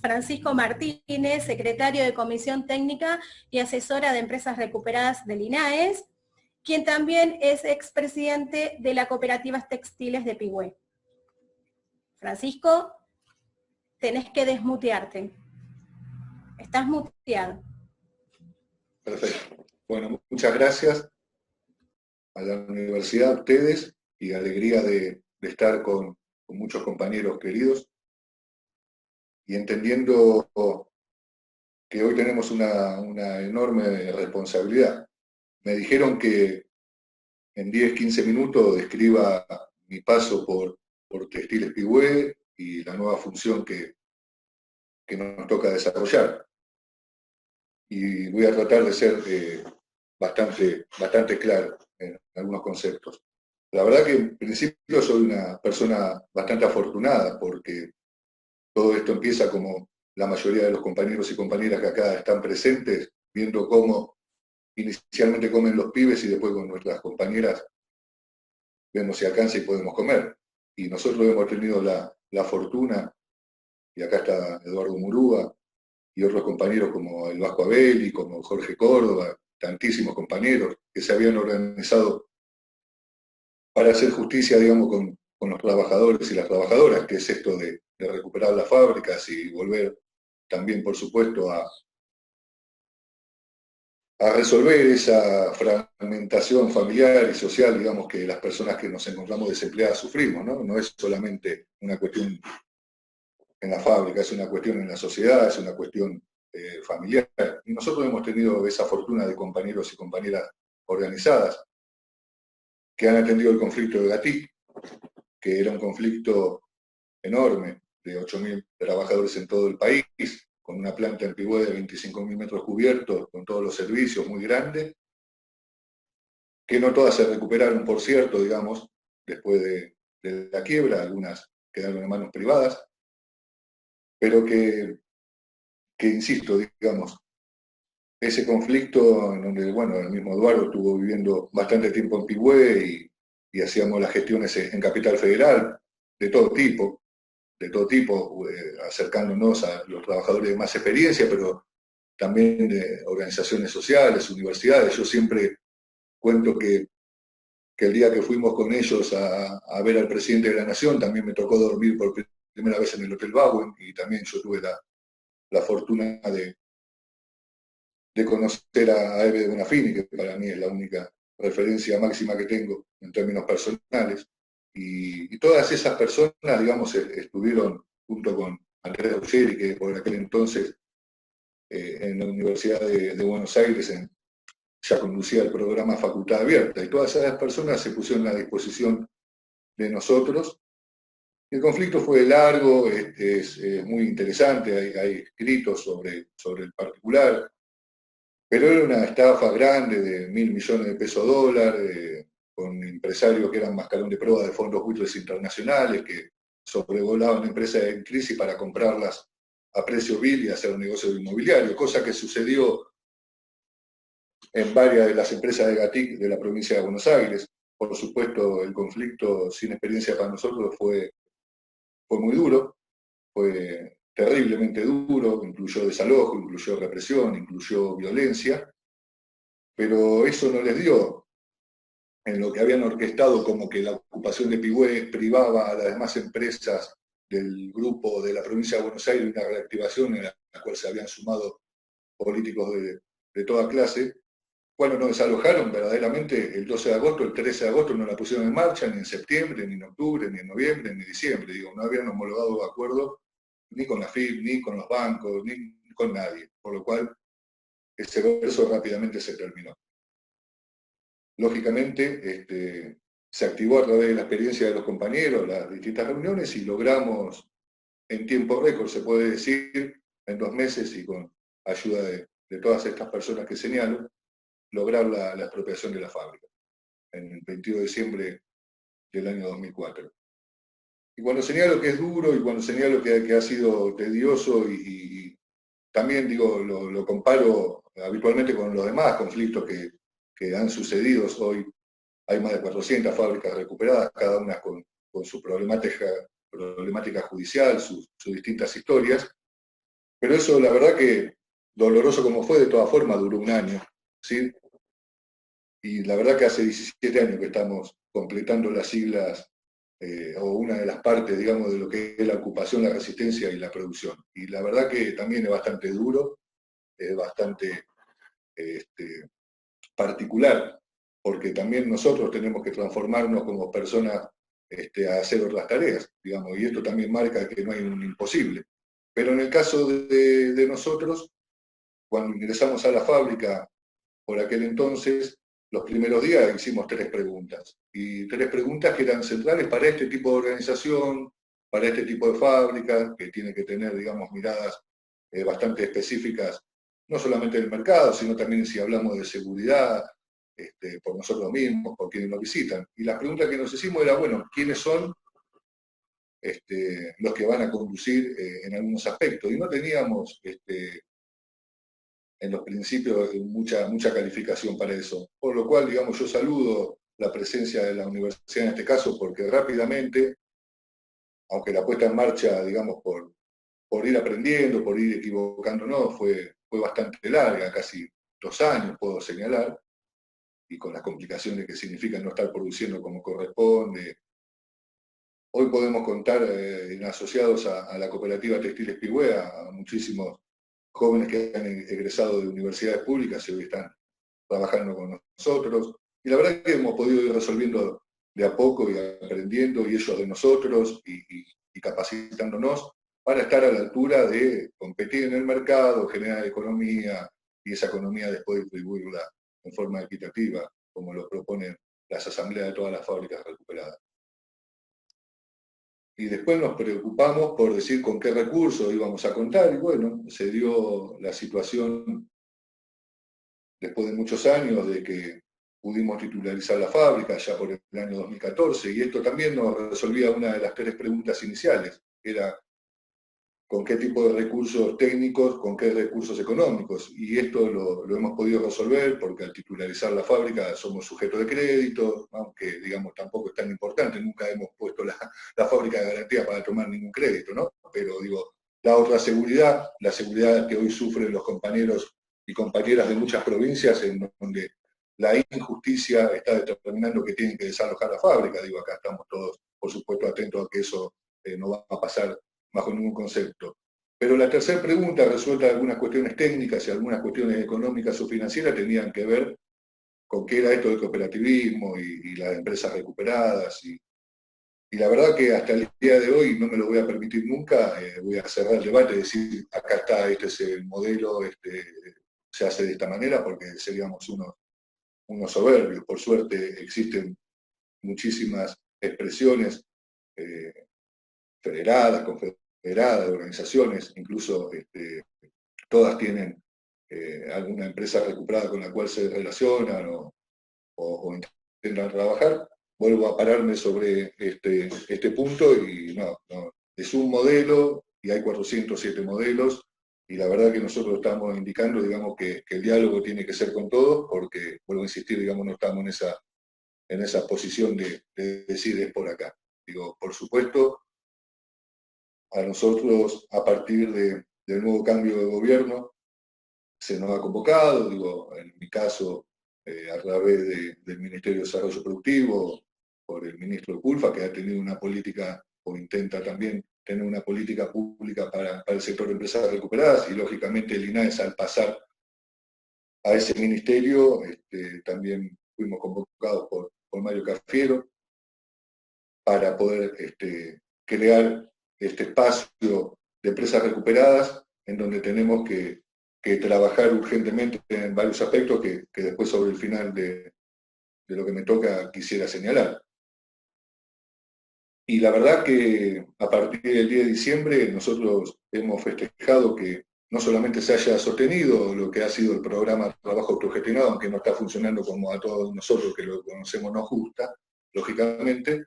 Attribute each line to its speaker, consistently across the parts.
Speaker 1: Francisco Martínez, secretario de Comisión Técnica y asesora de Empresas Recuperadas del INAES, quien también es expresidente de la Cooperativas Textiles de Pigüé. Francisco, tenés que desmutearte. Estás muteado.
Speaker 2: Perfecto. Bueno, muchas gracias a la universidad, a ustedes, y alegría de estar con muchos compañeros queridos, y entendiendo que hoy tenemos una enorme responsabilidad. Me dijeron que en 10, 15 minutos describa mi paso por Textiles Pigüé y la nueva función que nos toca desarrollar. Y voy a tratar de ser bastante claro en algunos conceptos. La verdad que en principio soy una persona bastante afortunada, porque todo esto empieza como la mayoría de los compañeros y compañeras que acá están presentes, viendo cómo inicialmente comen los pibes y después con nuestras compañeras vemos si alcanza y podemos comer. Y nosotros hemos tenido la fortuna, y acá está Eduardo Murúa, y otros compañeros como el Vasco Abeli, como Jorge Córdoba, tantísimos compañeros que se habían organizado para hacer justicia, digamos, con los trabajadores y las trabajadoras, que es esto de recuperar las fábricas y volver también, por supuesto, a resolver esa fragmentación familiar y social, digamos, que las personas que nos encontramos desempleadas sufrimos, ¿no? No es solamente una cuestión en la fábrica, es una cuestión en la sociedad, es una cuestión familiar. Y nosotros hemos tenido esa fortuna de compañeros y compañeras organizadas que han atendido el conflicto de Gatí, que era un conflicto enorme, de 8.000 trabajadores en todo el país, con una planta en Pigüé de 25.000 metros cubiertos, con todos los servicios muy grandes, que no todas se recuperaron, por cierto, digamos, después de la quiebra, algunas quedaron en manos privadas, pero que insisto, digamos, ese conflicto en donde, bueno, el mismo Eduardo estuvo viviendo bastante tiempo en Pigüé y hacíamos las gestiones en Capital Federal, de todo tipo, acercándonos a los trabajadores de más experiencia, pero también de organizaciones sociales, universidades. Yo siempre cuento que el día que fuimos con ellos a ver al presidente de la Nación, también me tocó dormir por primera vez en el Hotel Bauen, y también yo tuve la fortuna de conocer a Eve de Bonafini, que para mí es la única referencia máxima que tengo en términos personales. Y todas esas personas, digamos, estuvieron junto con Andrés Ruggeri, que por aquel entonces en la Universidad de Buenos Aires ya conducía el programa Facultad Abierta, y todas esas personas se pusieron a disposición de nosotros. El conflicto fue largo, es muy interesante, hay escritos sobre el particular, pero era una estafa grande de 1.000 millones de pesos dólar, con empresarios que eran mascarón de prueba de fondos buitres internacionales, que sobrevolaban empresas en crisis para comprarlas a precio vil y hacer un negocio inmobiliario, cosa que sucedió en varias de las empresas de Gatic de la provincia de Buenos Aires. Por supuesto, el conflicto, sin experiencia para nosotros, fue muy duro, fue terriblemente duro, incluyó desalojo, incluyó represión, incluyó violencia, pero eso no les dio en lo que habían orquestado como que la ocupación de Pigüé privaba a las demás empresas del grupo de la provincia de Buenos Aires una reactivación en la cual se habían sumado políticos de toda clase. Bueno, nos desalojaron verdaderamente el 12 de agosto, el 13 de agosto no la pusieron en marcha, ni en septiembre, ni en octubre, ni en noviembre, ni en diciembre. Digo, no habían homologado acuerdo ni con la FIP, ni con los bancos, ni con nadie. Por lo cual, ese verso rápidamente se terminó. Lógicamente, se activó a través de la experiencia de los compañeros las distintas reuniones y logramos en tiempo récord, se puede decir, en 2 meses y con ayuda de todas estas personas que señalo, lograr la expropiación de la fábrica, en el 22 de diciembre del año 2004. Y cuando señalo que es duro y cuando señalo que ha sido tedioso y también digo, lo comparo habitualmente con los demás conflictos que han sucedido hoy, hay más de 400 fábricas recuperadas, cada una con su problemática judicial, sus distintas historias, Pero eso, la verdad que, doloroso como fue, de todas formas, duró un año, ¿sí? Y la verdad que hace 17 años que estamos completando las siglas, o una de las partes, digamos, de lo que es la ocupación, la resistencia y la producción. Y la verdad que también es bastante duro, es bastante particular, porque también nosotros tenemos que transformarnos como personas a hacer otras tareas, digamos, y esto también marca que no hay un imposible. Pero en el caso de nosotros, cuando ingresamos a la fábrica, por aquel entonces, los primeros días hicimos 3 preguntas, y 3 preguntas que eran centrales para este tipo de organización, para este tipo de fábrica, que tiene que tener, digamos, miradas bastante específicas, no solamente del mercado, sino también si hablamos de seguridad, por nosotros mismos, por quienes nos visitan. Y la pregunta que nos hicimos era, bueno, ¿quiénes son los que van a conducir en algunos aspectos? Y no teníamos en los principios mucha calificación para eso. Por lo cual, digamos, yo saludo la presencia de la universidad en este caso, porque rápidamente, aunque la puesta en marcha, digamos, por ir aprendiendo, por ir equivocándonos, fue bastante larga, casi 2 años puedo señalar, y con las complicaciones que significan no estar produciendo como corresponde. Hoy podemos contar en asociados a la cooperativa Textil Espigüé a muchísimos jóvenes que han egresado de universidades públicas y hoy están trabajando con nosotros. Y la verdad que hemos podido ir resolviendo de a poco y aprendiendo, y ellos de nosotros, y capacitándonos para estar a la altura de competir en el mercado, generar economía, y esa economía después distribuirla en forma equitativa, como lo proponen las asambleas de todas las fábricas recuperadas. Y después nos preocupamos por decir con qué recursos íbamos a contar, y bueno, se dio la situación después de muchos años de que pudimos titularizar la fábrica ya por el año 2014, y esto también nos resolvía una de las 3 preguntas iniciales, era con qué tipo de recursos técnicos, con qué recursos económicos, y esto lo hemos podido resolver porque al titularizar la fábrica somos sujetos de crédito, aunque digamos tampoco es tan importante, nunca hemos puesto la fábrica de garantía para tomar ningún crédito, ¿no? Pero digo, la otra seguridad, la seguridad que hoy sufren los compañeros y compañeras de muchas provincias en donde la injusticia está determinando que tienen que desalojar la fábrica, digo, acá estamos todos, por supuesto, atentos a que eso no va a pasar bajo ningún concepto. Pero la tercera pregunta, resuelta algunas cuestiones técnicas y algunas cuestiones económicas o financieras, tenían que ver con qué era esto del cooperativismo y las empresas recuperadas. Y la verdad que hasta el día de hoy no me lo voy a permitir nunca, voy a cerrar el debate y decir, acá está, este es el modelo, se hace de esta manera, porque seríamos unos soberbios. Por suerte existen muchísimas expresiones federadas, confederadas, organizaciones, incluso todas tienen alguna empresa recuperada con la cual se relacionan o intentan trabajar. Vuelvo a pararme sobre este punto y no, es un modelo y hay 407 modelos, y la verdad que nosotros estamos indicando, digamos, que el diálogo tiene que ser con todos, porque, vuelvo a insistir, digamos, no estamos en esa posición de decir es por acá. Digo, por supuesto, a nosotros, a partir del nuevo cambio de gobierno, se nos ha convocado, digo, en mi caso, a través del Ministerio de Desarrollo Productivo, por el ministro Culfa, que ha tenido una política, o intenta también tener una política pública para el sector de empresas recuperadas, y lógicamente el INAES, al pasar a ese ministerio, también fuimos convocados por Mario Cafiero para poder crear este espacio de empresas recuperadas, en donde tenemos que trabajar urgentemente en varios aspectos que después sobre el final de lo que me toca quisiera señalar. Y la verdad que a partir del 10 de diciembre nosotros hemos festejado que no solamente se haya sostenido lo que ha sido el programa de trabajo autogestionado, aunque no está funcionando como a todos nosotros que lo conocemos nos gusta, lógicamente,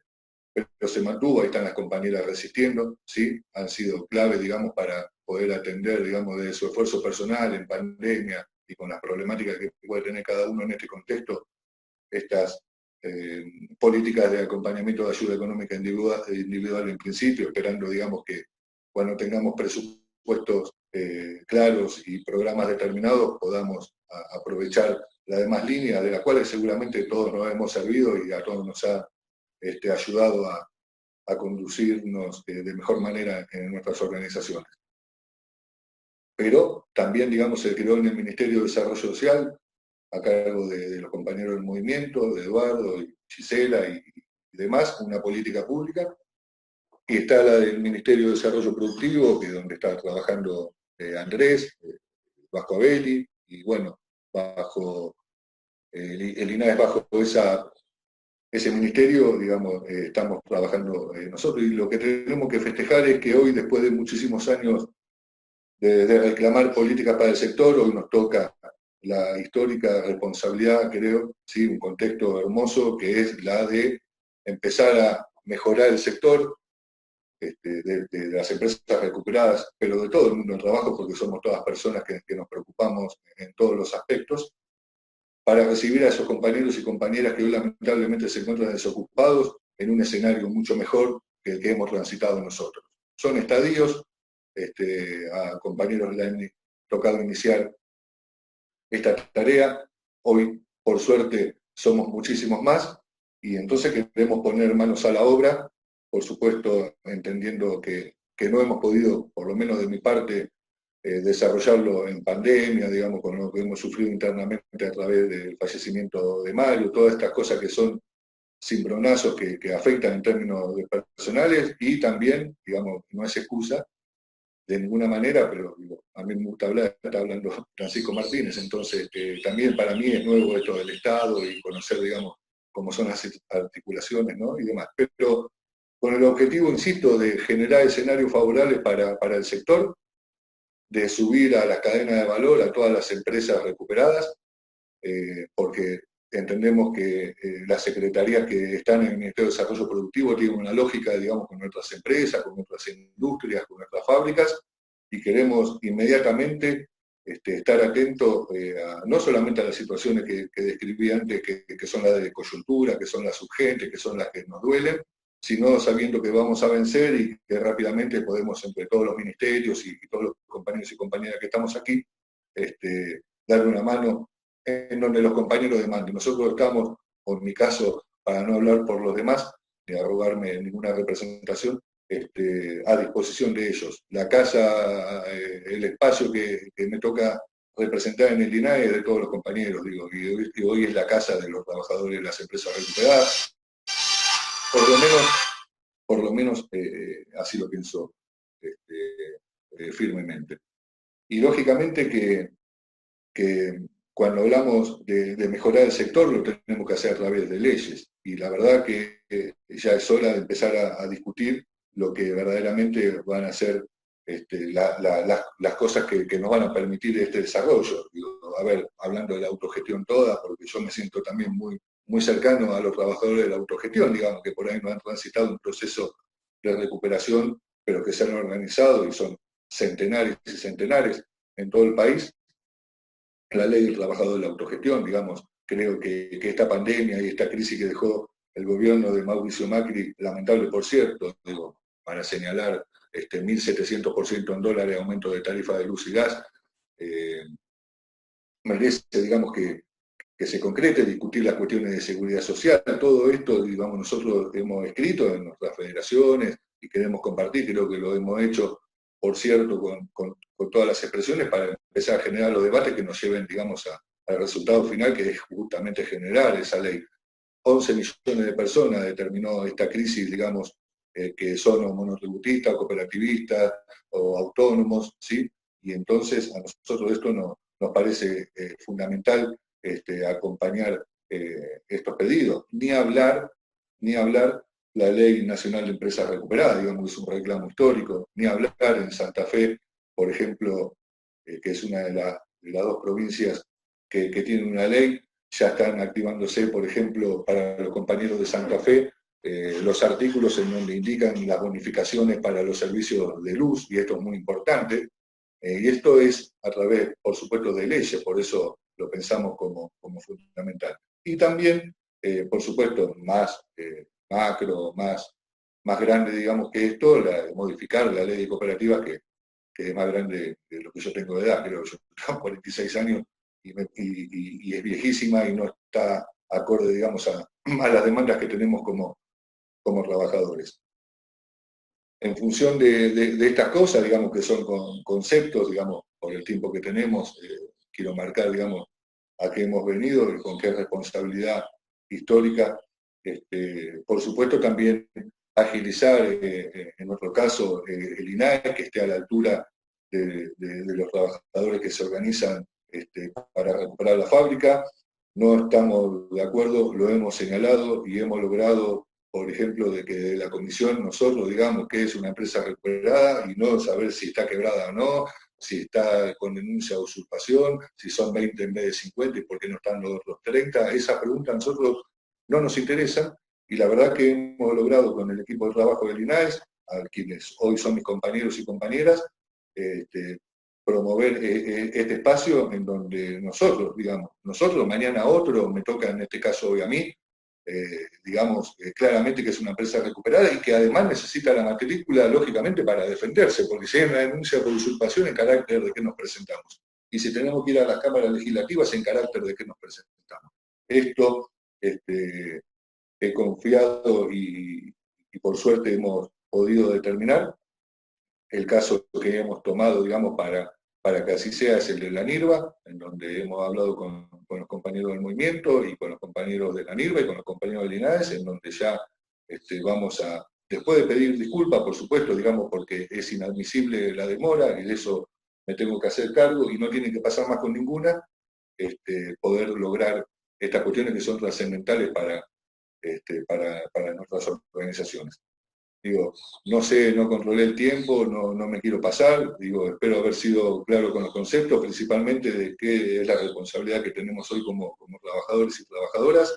Speaker 2: pero se mantuvo, ahí están las compañeras resistiendo, ¿sí? Han sido clave, digamos, para poder atender, digamos, de su esfuerzo personal en pandemia y con las problemáticas que puede tener cada uno en este contexto, estas políticas de acompañamiento de ayuda económica individual en principio, esperando, digamos, que cuando tengamos presupuestos claros y programas determinados podamos aprovechar las demás líneas, de las cuales seguramente todos nos hemos servido y a todos nos ha ayudado a conducirnos de mejor manera en nuestras organizaciones. Pero también, digamos, se creó en el Ministerio de Desarrollo Social, a cargo de los compañeros del movimiento, de Eduardo y Gisela y demás, una política pública. Y está la del Ministerio de Desarrollo Productivo, que es donde está trabajando Andrés, bajo Abeli, y bueno, bajo el INAES, bajo ese ministerio, digamos, estamos trabajando nosotros. Y lo que tenemos que festejar es que hoy, después de muchísimos años de reclamar políticas para el sector, hoy nos toca la histórica responsabilidad, creo, ¿sí? Un contexto hermoso, que es la de empezar a mejorar el sector, de las empresas recuperadas, pero de todo el mundo del trabajo, porque somos todas personas que nos preocupamos en todos los aspectos, para recibir a esos compañeros y compañeras que hoy lamentablemente se encuentran desocupados en un escenario mucho mejor que el que hemos transitado nosotros. Son estadios, a compañeros le han tocado iniciar esta tarea, hoy por suerte somos muchísimos más, y entonces queremos poner manos a la obra, por supuesto entendiendo que no hemos podido, por lo menos de mi parte, desarrollarlo en pandemia, digamos, con lo que hemos sufrido internamente a través del fallecimiento de Mario, todas estas cosas que son cimbronazos que afectan en términos personales, y también, digamos, no es excusa de ninguna manera, pero digo, a mí me gusta hablar, está hablando Francisco Martínez, entonces también para mí es nuevo esto del Estado y conocer, digamos, cómo son las articulaciones, ¿no? Y demás. Pero con el objetivo, insisto, de generar escenarios favorables para el sector, de subir a las cadenas de valor a todas las empresas recuperadas, porque entendemos que las secretarías que están en el Ministerio de Desarrollo Productivo tienen una lógica, digamos, con nuestras empresas, con nuestras industrias, con nuestras fábricas, y queremos inmediatamente estar atentos no solamente a las situaciones que describí antes, que son las de coyuntura, que son las urgentes, que son las que nos duelen, sino sabiendo que vamos a vencer y que rápidamente podemos, entre todos los ministerios y todos los compañeros y compañeras que estamos aquí, dar una mano en donde los compañeros demanden. Nosotros estamos, o en mi caso, para no hablar por los demás, ni arrogarme ninguna representación, a disposición de ellos. La casa, el espacio que me toca representar en el INAE es de todos los compañeros, digo, y hoy es la casa de los trabajadores de las empresas recuperadas. Por lo menos así lo pienso firmemente. Y lógicamente que cuando hablamos de mejorar el sector lo tenemos que hacer a través de leyes. Y la verdad que ya es hora de empezar a discutir lo que verdaderamente van a ser las cosas que nos van a permitir este desarrollo. Digo, a ver, hablando de la autogestión toda, porque yo me siento también muy cercano a los trabajadores de la autogestión, digamos, que por ahí no han transitado un proceso de recuperación, pero que se han organizado y son centenares y centenares en todo el país. La ley del trabajador de la autogestión, digamos, creo que esta pandemia y esta crisis que dejó el gobierno de Mauricio Macri, lamentable por cierto, digo, para señalar 1.700% en dólares de aumento de tarifa de luz y gas, merece, digamos, que se concrete, discutir las cuestiones de seguridad social. Todo esto, digamos, nosotros hemos escrito en nuestras federaciones y queremos compartir, creo que lo hemos hecho, por cierto, con todas las expresiones, para empezar a generar los debates que nos lleven, digamos, al resultado final, que es justamente generar esa ley. 11 millones de personas determinó esta crisis, digamos, que son monotributistas, cooperativistas o autónomos, ¿sí? Y entonces a nosotros esto nos parece fundamental acompañar estos pedidos. Ni hablar la Ley Nacional de Empresas Recuperadas, digamos que es un reclamo histórico, ni hablar en Santa Fe, por ejemplo, que es una de las dos provincias que tienen una ley, ya están activándose, por ejemplo, para los compañeros de Santa Fe, los artículos en donde indican las bonificaciones para los servicios de luz, y esto es muy importante, y esto es a través, por supuesto, de leyes, por eso lo pensamos como fundamental. Y también, por supuesto, más macro, más grande, digamos, que esto, modificar la ley de cooperativas que es más grande de lo que yo tengo de edad, creo yo, tengo 46 años y es viejísima y no está acorde, digamos, a las demandas que tenemos como trabajadores. En función de estas cosas, digamos, que son conceptos, digamos, por el tiempo que tenemos, quiero marcar, digamos, a qué hemos venido y con qué responsabilidad histórica. Por supuesto, también agilizar, en nuestro caso, el INAE, que esté a la altura de los trabajadores que se organizan para recuperar la fábrica. No estamos de acuerdo, lo hemos señalado y hemos logrado, por ejemplo, de que de la comisión nosotros digamos que es una empresa recuperada y no saber si está quebrada o no, si está con denuncia de usurpación, si son 20 en vez de 50 y por qué no están los otros 30. Esas preguntas a nosotros no nos interesan y la verdad que hemos logrado con el equipo de trabajo del INAES, a quienes hoy son mis compañeros y compañeras, promover este espacio en donde nosotros, digamos, mañana otro, me toca en este caso hoy a mí, digamos claramente que es una empresa recuperada y que además necesita la matrícula, lógicamente, para defenderse, porque si hay una denuncia por usurpación, ¿en carácter de qué nos presentamos? Y si tenemos que ir a las cámaras legislativas, ¿en carácter de qué nos presentamos? Esto he confiado y por suerte hemos podido determinar. El caso que hemos tomado, digamos, para que así sea es el de la NIRVA, en donde hemos hablado con los compañeros del movimiento y con los compañeros de la NIRVA y con los compañeros del INAES, en donde ya vamos a, después de pedir disculpas, por supuesto, digamos, porque es inadmisible la demora y de eso me tengo que hacer cargo y no tiene que pasar más con ninguna, poder lograr estas cuestiones que son trascendentales para nuestras organizaciones. Digo, no sé, no controlé el tiempo, no me quiero pasar, digo, espero haber sido claro con los conceptos, principalmente de qué es la responsabilidad que tenemos hoy como trabajadores y trabajadoras.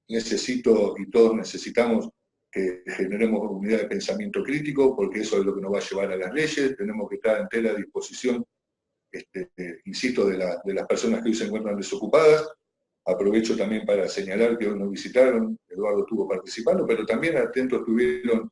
Speaker 2: Necesito, y todos necesitamos, que generemos unidad de pensamiento crítico, porque eso es lo que nos va a llevar a las leyes, tenemos que estar a entera disposición, insisto, de las personas que hoy se encuentran desocupadas. Aprovecho también para señalar que hoy nos visitaron, Eduardo estuvo participando, pero también atentos estuvieron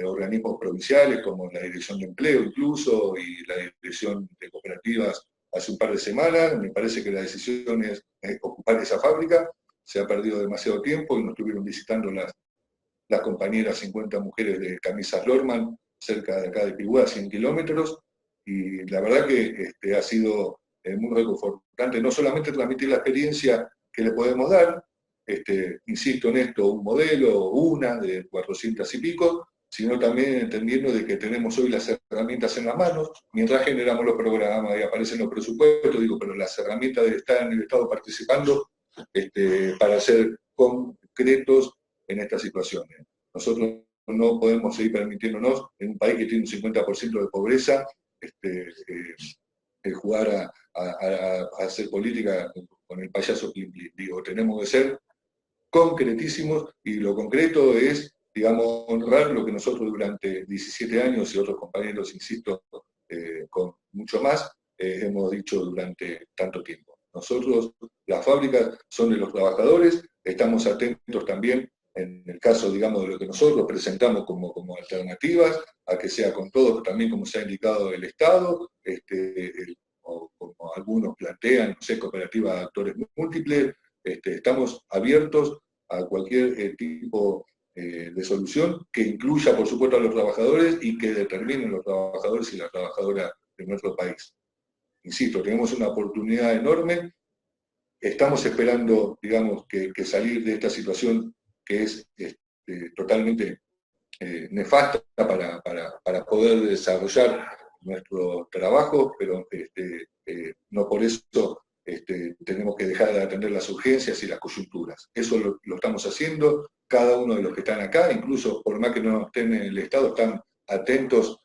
Speaker 2: organismos provinciales como la Dirección de Empleo incluso y la Dirección de Cooperativas hace un par de semanas. Me parece que la decisión es ocupar esa fábrica. Se ha perdido demasiado tiempo y nos estuvieron visitando las compañeras 50 mujeres de Camisas Lorman, cerca de acá de Pigüá, 100 kilómetros, y la verdad que ha sido muy reconfortante, no solamente transmitir la experiencia que le podemos dar, insisto en esto, un modelo, una de 400 y pico, sino también entendiendo de que tenemos hoy las herramientas en las manos, mientras generamos los programas y aparecen los presupuestos, digo, pero las herramientas de estar en el Estado participando para ser concretos en estas situaciones. Nosotros no podemos seguir permitiéndonos, en un país que tiene un 50% de pobreza, jugar a hacer política con el payaso plim plim. Digo, tenemos que ser concretísimos y lo concreto es, digamos, honrar lo que nosotros durante 17 años y otros compañeros, insisto, con mucho más, hemos dicho durante tanto tiempo. Nosotros, las fábricas son de los trabajadores, estamos atentos también, en el caso, digamos, de lo que nosotros presentamos como alternativas, a que sea con todos, también como se ha indicado el Estado, o como algunos plantean, no sé, cooperativas de actores múltiples, estamos abiertos a cualquier tipo de solución que incluya, por supuesto, a los trabajadores y que determinen los trabajadores y las trabajadoras de nuestro país. Insisto, tenemos una oportunidad enorme, estamos esperando, digamos, que salir de esta situación que es totalmente nefasta para poder desarrollar nuestro trabajo, pero no por eso tenemos que dejar de atender las urgencias y las coyunturas. Eso lo estamos haciendo, cada uno de los que están acá, incluso por más que no estén en el Estado, están atentos,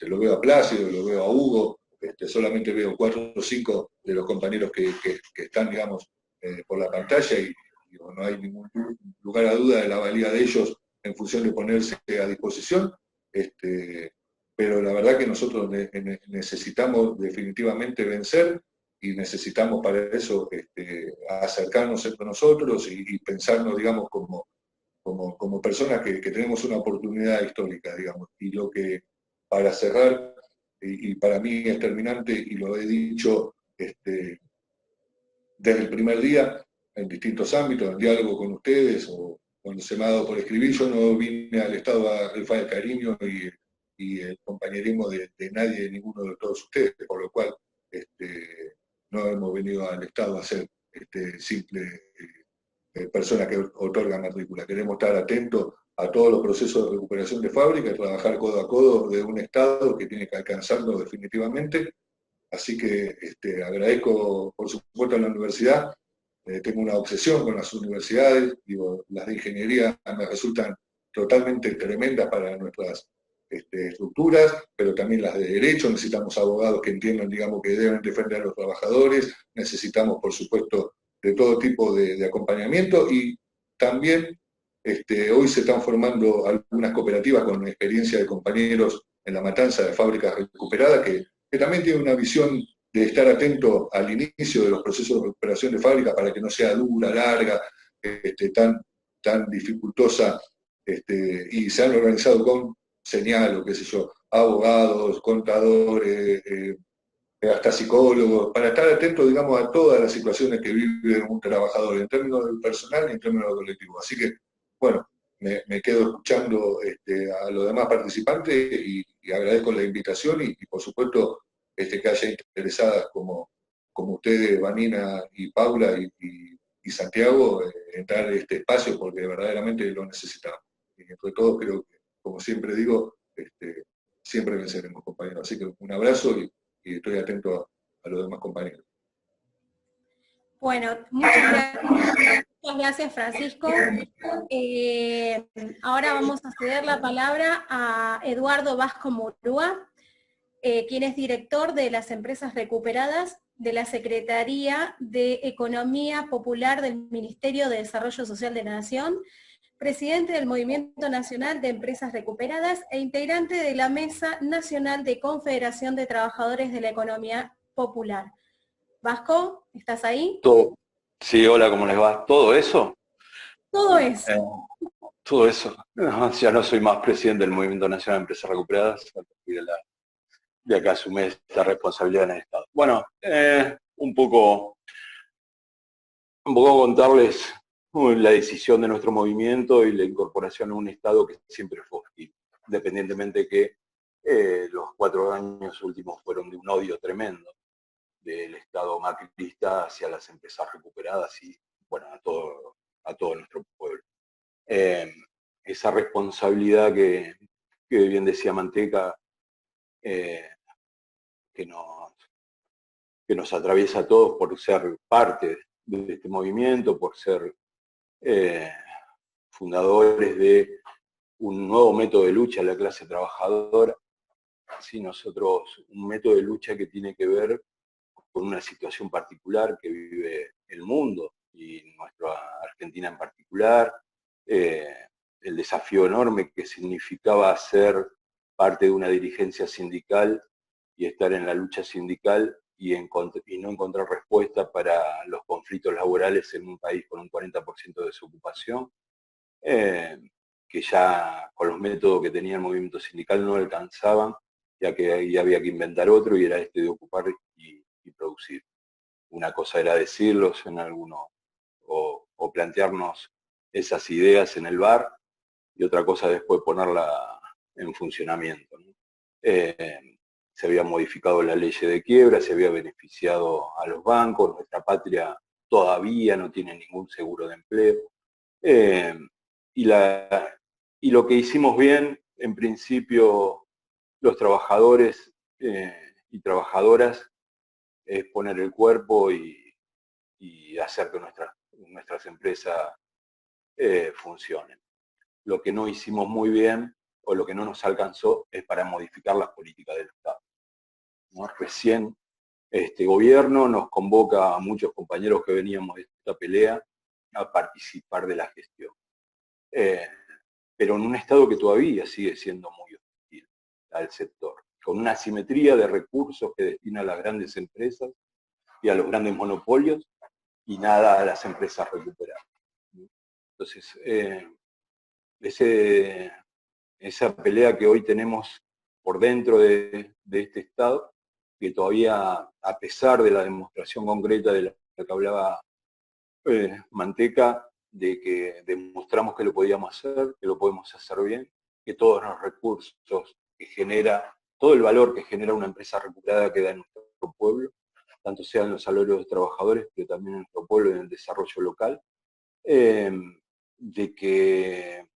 Speaker 2: lo veo a Plácido, lo veo a Hugo, solamente veo 4 o 5 de los compañeros que están, digamos, por la pantalla y digo, no hay ningún lugar a duda de la valía de ellos en función de ponerse a disposición, pero la verdad que nosotros necesitamos definitivamente vencer y necesitamos para eso acercarnos entre nosotros y pensarnos, digamos, como personas que tenemos una oportunidad histórica, digamos. Y lo que, para cerrar, y para mí es terminante, y lo he dicho desde el primer día, en distintos ámbitos, en diálogo con ustedes, o cuando se me ha dado por escribir, yo no vine al Estado a rifar el cariño y el compañerismo de nadie, de ninguno de todos ustedes, por lo cual no hemos venido al Estado a ser simple persona que otorga matrícula. Queremos estar atentos a todos los procesos de recuperación de fábrica, trabajar codo a codo de un Estado que tiene que alcanzarlo definitivamente. Así que agradezco, por supuesto, a la universidad. Tengo una obsesión con las universidades, digo, las de ingeniería me resultan totalmente tremendas para nuestras estructuras, pero también las de derecho. Necesitamos abogados que entiendan, digamos, que deben defender a los trabajadores. Necesitamos, por supuesto, de todo tipo de acompañamiento, y también hoy se están formando algunas cooperativas con experiencia de compañeros en la matanza de fábricas recuperadas que también tienen una visión de estar atento al inicio de los procesos de recuperación de fábrica para que no sea dura, larga, tan dificultosa, y se han organizado con, señalo, qué sé yo, abogados, contadores, hasta psicólogos, para estar atentos, digamos, a todas las situaciones que vive un trabajador, en términos del personal y en términos del colectivo. Así que, bueno, me quedo escuchando a los demás participantes y agradezco la invitación y por supuesto, que haya interesadas como ustedes, Vanina y Paula y Santiago, en dar este espacio, porque verdaderamente lo necesitamos. Y entre todos, creo que, como siempre digo, siempre venceremos, compañeros. Así que un abrazo y estoy atento a los demás compañeros.
Speaker 1: Bueno, muchas gracias, Francisco. Ahora vamos a ceder la palabra a Eduardo Vasco Murúa, quien es director de las empresas recuperadas de la Secretaría de Economía Popular del Ministerio de Desarrollo Social de la Nación, presidente del Movimiento Nacional de Empresas Recuperadas e integrante de la Mesa Nacional de Confederación de Trabajadores de la Economía Popular. Vasco, ¿estás ahí?
Speaker 3: Sí, hola, ¿cómo les va? ¿Todo eso?
Speaker 1: Todo eso.
Speaker 3: Todo eso. No, ya no soy más presidente del Movimiento Nacional de Empresas Recuperadas, de acá asumí esta responsabilidad en el Estado. Bueno, un poco contarles la decisión de nuestro movimiento y la incorporación a un Estado que siempre fue hostil, independientemente de que los 4 años últimos fueron de un odio tremendo del Estado macrista hacia las empresas recuperadas y, bueno, a todo nuestro pueblo. Esa responsabilidad que bien decía Manteca, que nos atraviesa a todos por ser parte de este movimiento, por ser fundadores de un nuevo método de lucha a la clase trabajadora. Sí, nosotros, un método de lucha que tiene que ver con una situación particular que vive el mundo y nuestra Argentina en particular, el desafío enorme que significaba ser parte de una dirigencia sindical y estar en la lucha sindical y no encontrar respuesta para los conflictos laborales en un país con un 40% de desocupación, que ya con los métodos que tenía el movimiento sindical no alcanzaban, ya que ahí había que inventar otro y era de ocupar y producir. Una cosa era decirlos en alguno o plantearnos esas ideas en el bar y otra cosa después ponerla en funcionamiento, ¿no? Se había modificado la ley de quiebra, se había beneficiado a los bancos, nuestra patria todavía no tiene ningún seguro de empleo. Y lo que hicimos bien, en principio, los trabajadores y trabajadoras, es poner el cuerpo y hacer que nuestras empresas funcionen. Lo que no hicimos muy bien, o lo que no nos alcanzó, es para modificar las políticas del Estado, ¿no? Recién este gobierno nos convoca a muchos compañeros que veníamos de esta pelea a participar de la gestión. Pero en un Estado que todavía sigue siendo muy hostil al sector, con una asimetría de recursos que destina a las grandes empresas y a los grandes monopolios, y nada a las empresas recuperadas. Entonces, esa pelea que hoy tenemos por dentro de este Estado, que todavía, a pesar de la demostración concreta de la que hablaba Manteca, de que demostramos que lo podíamos hacer, que lo podemos hacer bien, que todos los recursos que genera, todo el valor que genera una empresa recuperada queda en nuestro pueblo, tanto sea en los salarios de los trabajadores, pero también en nuestro pueblo y en el desarrollo local, de que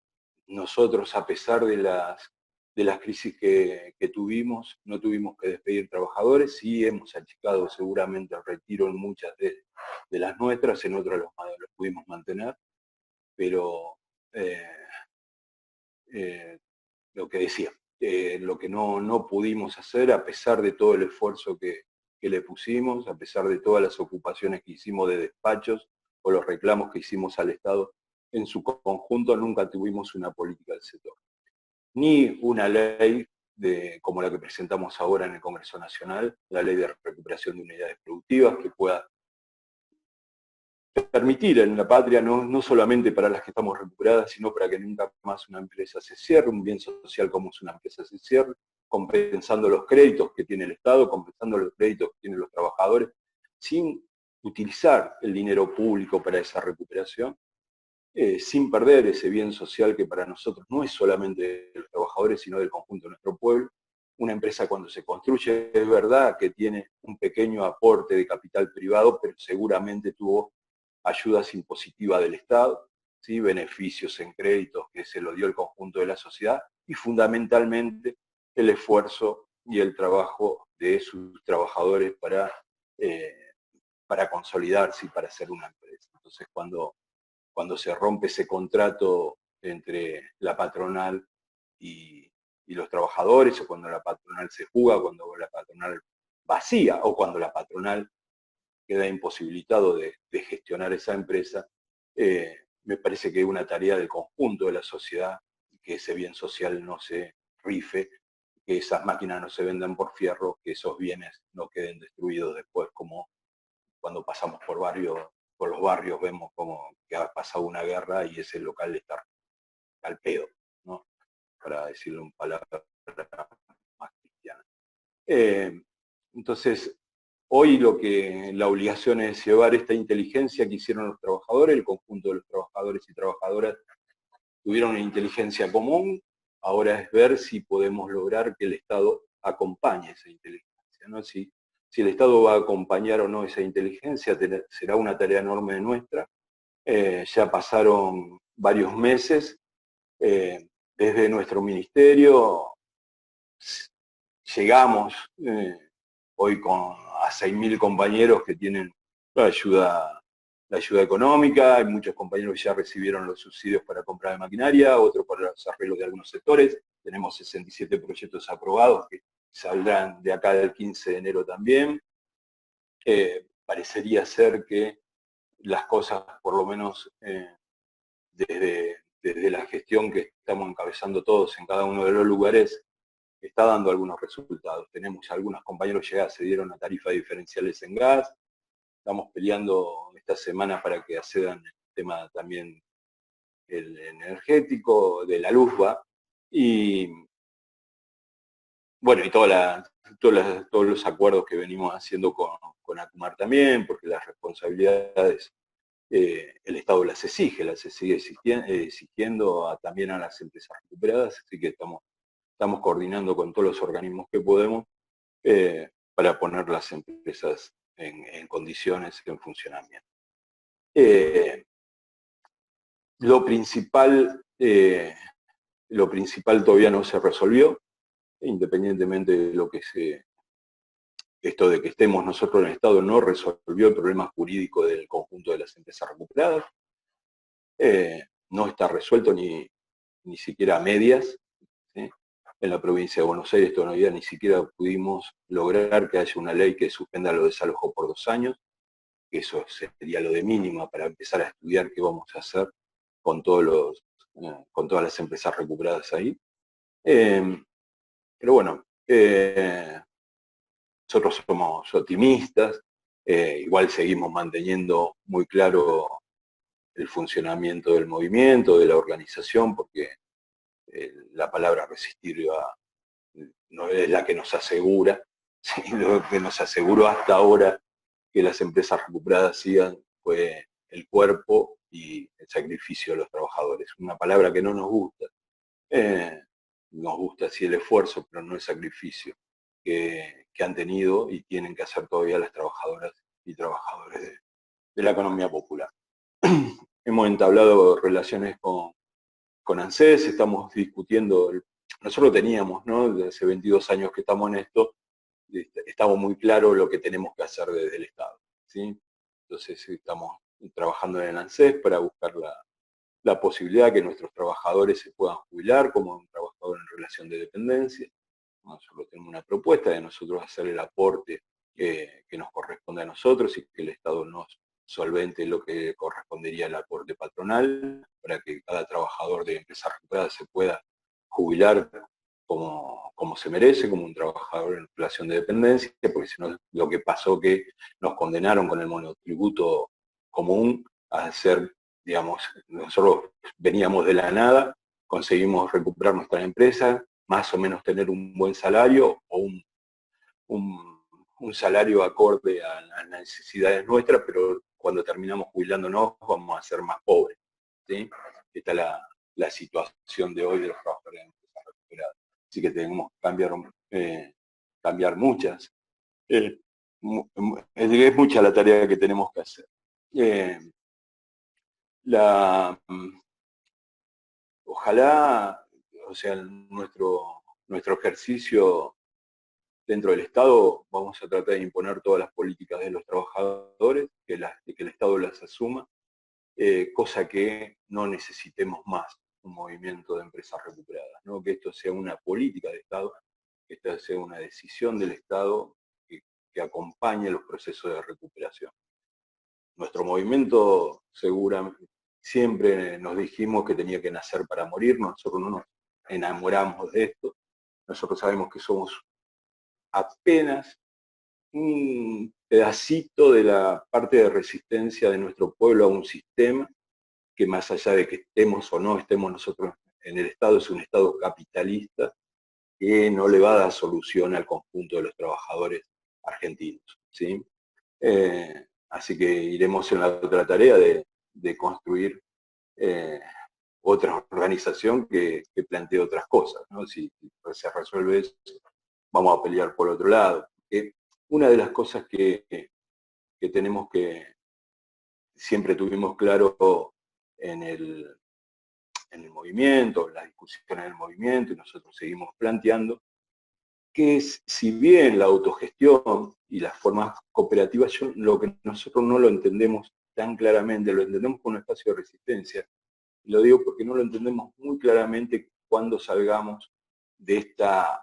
Speaker 3: nosotros, a pesar de las crisis que tuvimos, no tuvimos que despedir trabajadores, sí hemos achicado seguramente el retiro en muchas de las nuestras, en otras los pudimos mantener, pero lo que decía, lo que no pudimos hacer, a pesar de todo el esfuerzo que le pusimos, a pesar de todas las ocupaciones que hicimos de despachos o los reclamos que hicimos al Estado en su conjunto, nunca tuvimos una política del sector. Ni una ley como la que presentamos ahora en el Congreso Nacional, la ley de recuperación de unidades productivas, que pueda permitir en la patria, no solamente para las que estamos recuperadas, sino para que nunca más una empresa se cierre, un bien social como es una empresa se cierre, compensando los créditos que tiene el Estado, compensando los créditos que tienen los trabajadores, sin utilizar el dinero público para esa recuperación, sin perder ese bien social que para nosotros no es solamente de los trabajadores, sino del conjunto de nuestro pueblo. Una empresa cuando se construye es verdad que tiene un pequeño aporte de capital privado, pero seguramente tuvo ayudas impositivas del Estado, ¿sí? Beneficios en créditos que se lo dio el conjunto de la sociedad y fundamentalmente el esfuerzo y el trabajo de sus trabajadores para consolidarse y para ser una empresa. Entonces, cuando se rompe ese contrato entre la patronal y los trabajadores, o cuando la patronal se fuga, cuando la patronal vacía, o cuando la patronal queda imposibilitado de gestionar esa empresa, me parece que es una tarea del conjunto de la sociedad, que ese bien social no se rife, que esas máquinas no se vendan por fierro, que esos bienes no queden destruidos después, como cuando pasamos por los barrios vemos como que ha pasado una guerra y ese local está al pedo, ¿no? Para decirlo en palabras más cristianas. Entonces, hoy la obligación es llevar esta inteligencia que hicieron los trabajadores, el conjunto de los trabajadores y trabajadoras tuvieron una inteligencia común, ahora es ver si podemos lograr que el Estado acompañe esa inteligencia, ¿no? Si el Estado va a acompañar o no esa inteligencia, será una tarea enorme nuestra. Ya pasaron varios meses, desde nuestro ministerio llegamos hoy a 6.000 compañeros que tienen la ayuda económica, hay muchos compañeros que ya recibieron los subsidios para compra de maquinaria, otros para los arreglos de algunos sectores, tenemos 67 proyectos aprobados que saldrán de acá del 15 de enero también. Parecería ser que las cosas, por lo menos desde la gestión que estamos encabezando todos en cada uno de los lugares, está dando algunos resultados. Tenemos algunos compañeros que ya accedieron a tarifas diferenciales en gas, estamos peleando esta semana para que accedan el tema también el energético, de la luz, y bueno, y todos los acuerdos que venimos haciendo con ACUMAR también, porque las responsabilidades el Estado las sigue exigiendo también a las empresas recuperadas, así que estamos coordinando con todos los organismos que podemos para poner las empresas en condiciones, en funcionamiento. Lo principal todavía no se resolvió, independientemente de lo que esto de que estemos nosotros en el Estado no resolvió el problema jurídico del conjunto de las empresas recuperadas. No está resuelto ni siquiera a medias, ¿sí? En la provincia de Buenos Aires todavía ni siquiera pudimos lograr que haya una ley que suspenda los desalojos por 2 años, que eso sería lo de mínima para empezar a estudiar qué vamos a hacer con todas las empresas recuperadas ahí. Pero bueno, nosotros somos optimistas, igual seguimos manteniendo muy claro el funcionamiento del movimiento, de la organización, porque la palabra resistir no es la que nos asegura, ¿sí? Lo que nos aseguró hasta ahora que las empresas recuperadas sigan fue el cuerpo y el sacrificio de los trabajadores. Una palabra que no nos gusta. Nos gusta sí el esfuerzo, pero no el sacrificio que han tenido y tienen que hacer todavía las trabajadoras y trabajadores de la economía popular. Hemos entablado relaciones con ANSES, estamos discutiendo, nosotros teníamos, ¿no? Desde hace 22 años que estamos en esto, estamos muy claros lo que tenemos que hacer desde el Estado, ¿sí? Entonces estamos trabajando en el ANSES para buscar la posibilidad de que nuestros trabajadores se puedan jubilar como un trabajador en relación de dependencia. Nosotros tenemos una propuesta de nosotros hacer el aporte que nos corresponde a nosotros y que el Estado nos solvente lo que correspondería al aporte patronal para que cada trabajador de empresa recuperada se pueda jubilar como se merece, como un trabajador en relación de dependencia, porque si no, lo que pasó que nos condenaron con el monotributo común a ser, digamos, nosotros veníamos de la nada, conseguimos recuperar nuestra empresa, más o menos tener un buen salario o un salario acorde a las necesidades nuestras, pero cuando terminamos jubilándonos vamos a ser más pobres, ¿sí? Esta es la situación de hoy de los trabajadores de empresas recuperadas. Así que tenemos que cambiar muchas. Es mucha la tarea que tenemos que hacer. Ojalá, o sea, nuestro ejercicio dentro del Estado, vamos a tratar de imponer todas las políticas de los trabajadores, que el Estado las asuma, cosa que no necesitemos más un movimiento de empresas recuperadas, ¿no? Que esto sea una política de Estado, que esto sea una decisión del Estado que acompañe los procesos de recuperación. Nuestro movimiento seguramente siempre nos dijimos que tenía que nacer para morir, nosotros no nos enamoramos de esto, nosotros sabemos que somos apenas un pedacito de la parte de resistencia de nuestro pueblo a un sistema que más allá de que estemos o no estemos nosotros en el Estado, es un Estado capitalista que no le va a dar solución al conjunto de los trabajadores argentinos, ¿sí? Así que iremos en la otra tarea de construir otra organización que plantee otras cosas, ¿no? Si se resuelve eso, vamos a pelear por otro lado. Una de las cosas que tenemos que siempre tuvimos claro en el movimiento, en las discusiones del movimiento, y nosotros seguimos planteando, que si bien la autogestión y las formas cooperativas, lo que nosotros no lo entendemos tan claramente, lo entendemos como un espacio de resistencia, y lo digo porque no lo entendemos muy claramente cuando salgamos de esta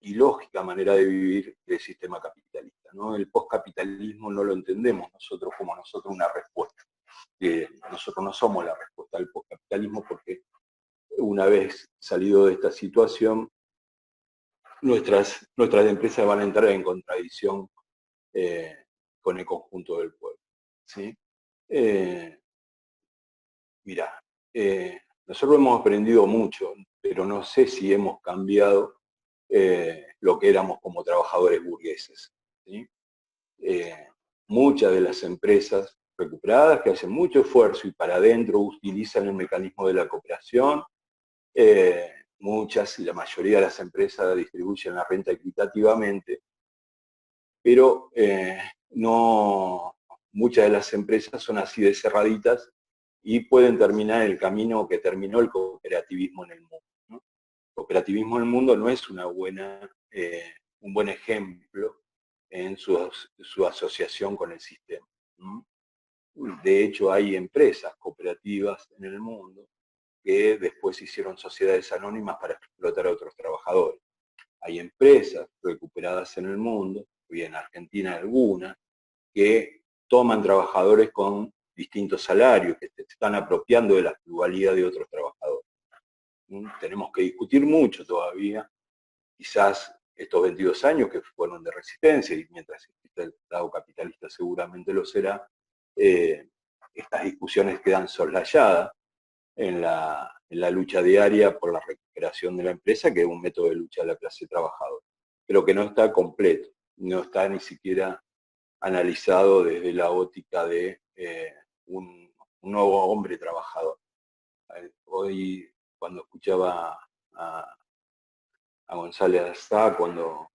Speaker 3: ilógica manera de vivir del sistema capitalista, ¿no? El postcapitalismo no lo entendemos nosotros como una respuesta. Nosotros no somos la respuesta al postcapitalismo porque una vez salido de esta situación, nuestras empresas van a entrar en contradicción con el conjunto del pueblo, ¿sí? Mirá, nosotros hemos aprendido mucho, pero no sé si hemos cambiado lo que éramos como trabajadores burgueses, ¿sí? Muchas de las empresas recuperadas que hacen mucho esfuerzo y para adentro utilizan el mecanismo de la cooperación, muchas y la mayoría de las empresas distribuyen la renta equitativamente, pero no, muchas de las empresas son así de cerraditas y pueden terminar el camino que terminó el cooperativismo en el mundo, ¿no? El cooperativismo en el mundo no es un buen ejemplo en su asociación con el sistema. De hecho, hay empresas cooperativas en el mundo que después hicieron sociedades anónimas para explotar a otros trabajadores. Hay empresas recuperadas en el mundo, y en Argentina algunas, que toman trabajadores con distintos salarios, que se están apropiando de la pluralidad de otros trabajadores. Tenemos que discutir mucho todavía, quizás estos 22 años que fueron de resistencia, y mientras exista el Estado capitalista seguramente lo será, estas discusiones quedan soslayadas, en la lucha diaria por la recuperación de la empresa, que es un método de lucha de la clase trabajadora, pero que no está completo, no está ni siquiera analizado desde la óptica de un nuevo hombre trabajador. Hoy, cuando escuchaba a González Astá, cuando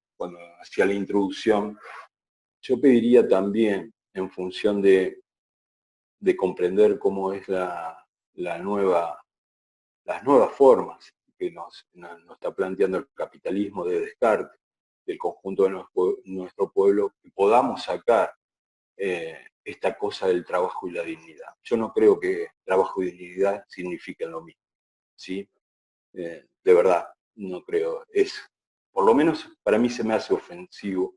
Speaker 3: hacía la introducción, yo pediría también, en función de comprender cómo es las nuevas formas que nos está planteando el capitalismo de Descartes, del conjunto de nuestro pueblo, que podamos sacar esta cosa del trabajo y la dignidad. Yo no creo que trabajo y dignidad signifiquen lo mismo, ¿sí? De verdad, no creo. Por lo menos para mí se me hace ofensivo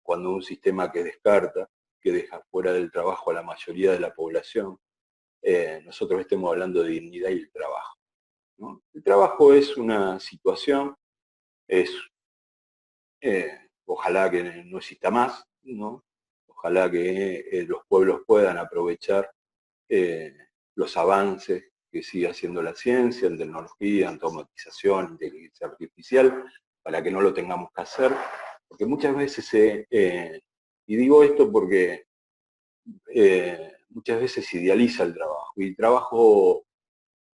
Speaker 3: cuando un sistema que descarta, que deja fuera del trabajo a la mayoría de la población, nosotros estemos hablando de dignidad y el trabajo, ¿no? El trabajo es una situación, ojalá que no exista más, ¿no? Ojalá que los pueblos puedan aprovechar los avances que sigue haciendo la ciencia en tecnología, en automatización, inteligencia artificial, para que no lo tengamos que hacer, porque muchas veces, y digo esto porque muchas veces se idealiza el trabajo, y el trabajo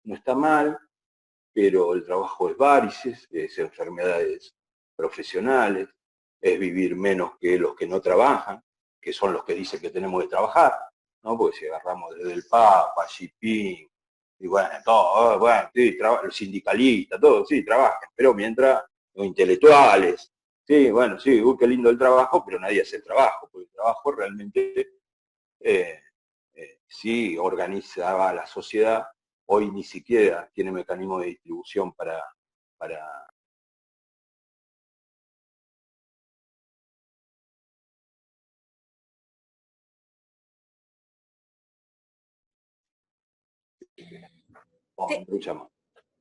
Speaker 3: no está mal, pero el trabajo es varices, es enfermedades profesionales, es vivir menos que los que no trabajan, que son los que dicen que tenemos que trabajar, ¿no? Porque si agarramos desde el Papa, Xi Jinping, y bueno, todo, bueno, sí, los sindicalistas, todos, sí, trabajan, pero mientras los intelectuales, sí, bueno, sí, qué lindo el trabajo, pero nadie hace el trabajo, porque el trabajo realmente sí organizaba la sociedad. Hoy ni siquiera tiene mecanismo de distribución para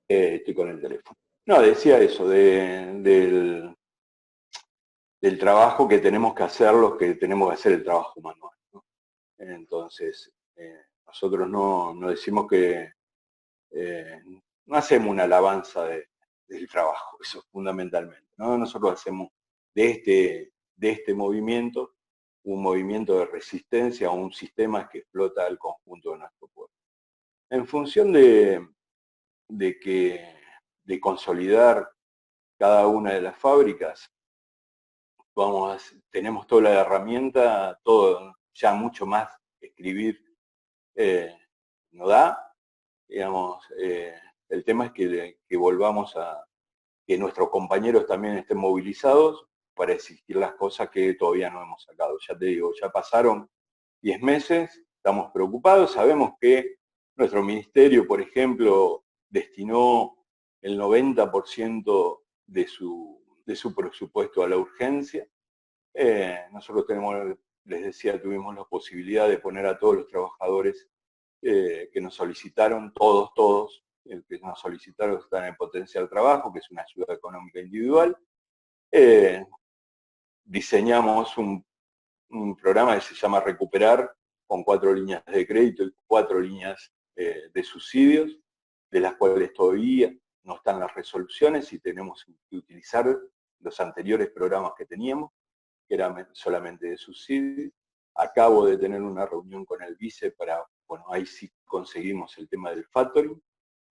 Speaker 3: estoy con el teléfono. No, decía eso, del trabajo que tenemos que hacer los que tenemos que hacer el trabajo manual, ¿no? Entonces, nosotros no decimos que no hacemos una alabanza del trabajo, eso fundamentalmente, ¿no? Nosotros hacemos de este movimiento un movimiento de resistencia a un sistema que explota el conjunto de nuestro pueblo. En función de consolidar cada una de las fábricas, tenemos toda la herramienta, todo, ya mucho más escribir no da, digamos, el tema es que volvamos a que nuestros compañeros también estén movilizados para exigir las cosas que todavía no hemos sacado. Ya te digo, ya pasaron 10 meses, estamos preocupados, sabemos que nuestro ministerio, por ejemplo, destinó el 90% de su presupuesto a la urgencia. Nosotros les decía, tuvimos la posibilidad de poner a todos los trabajadores que nos solicitaron, todos, que nos solicitaron están en potencial trabajo, que es una ayuda económica individual. Diseñamos un programa que se llama Recuperar, con 4 líneas de crédito y 4 líneas de subsidios, de las cuales todavía no están las resoluciones y tenemos que utilizar los anteriores programas que teníamos, que eran solamente de subsidios. Acabo de tener una reunión con el vice para, bueno, ahí sí conseguimos el tema del factoring,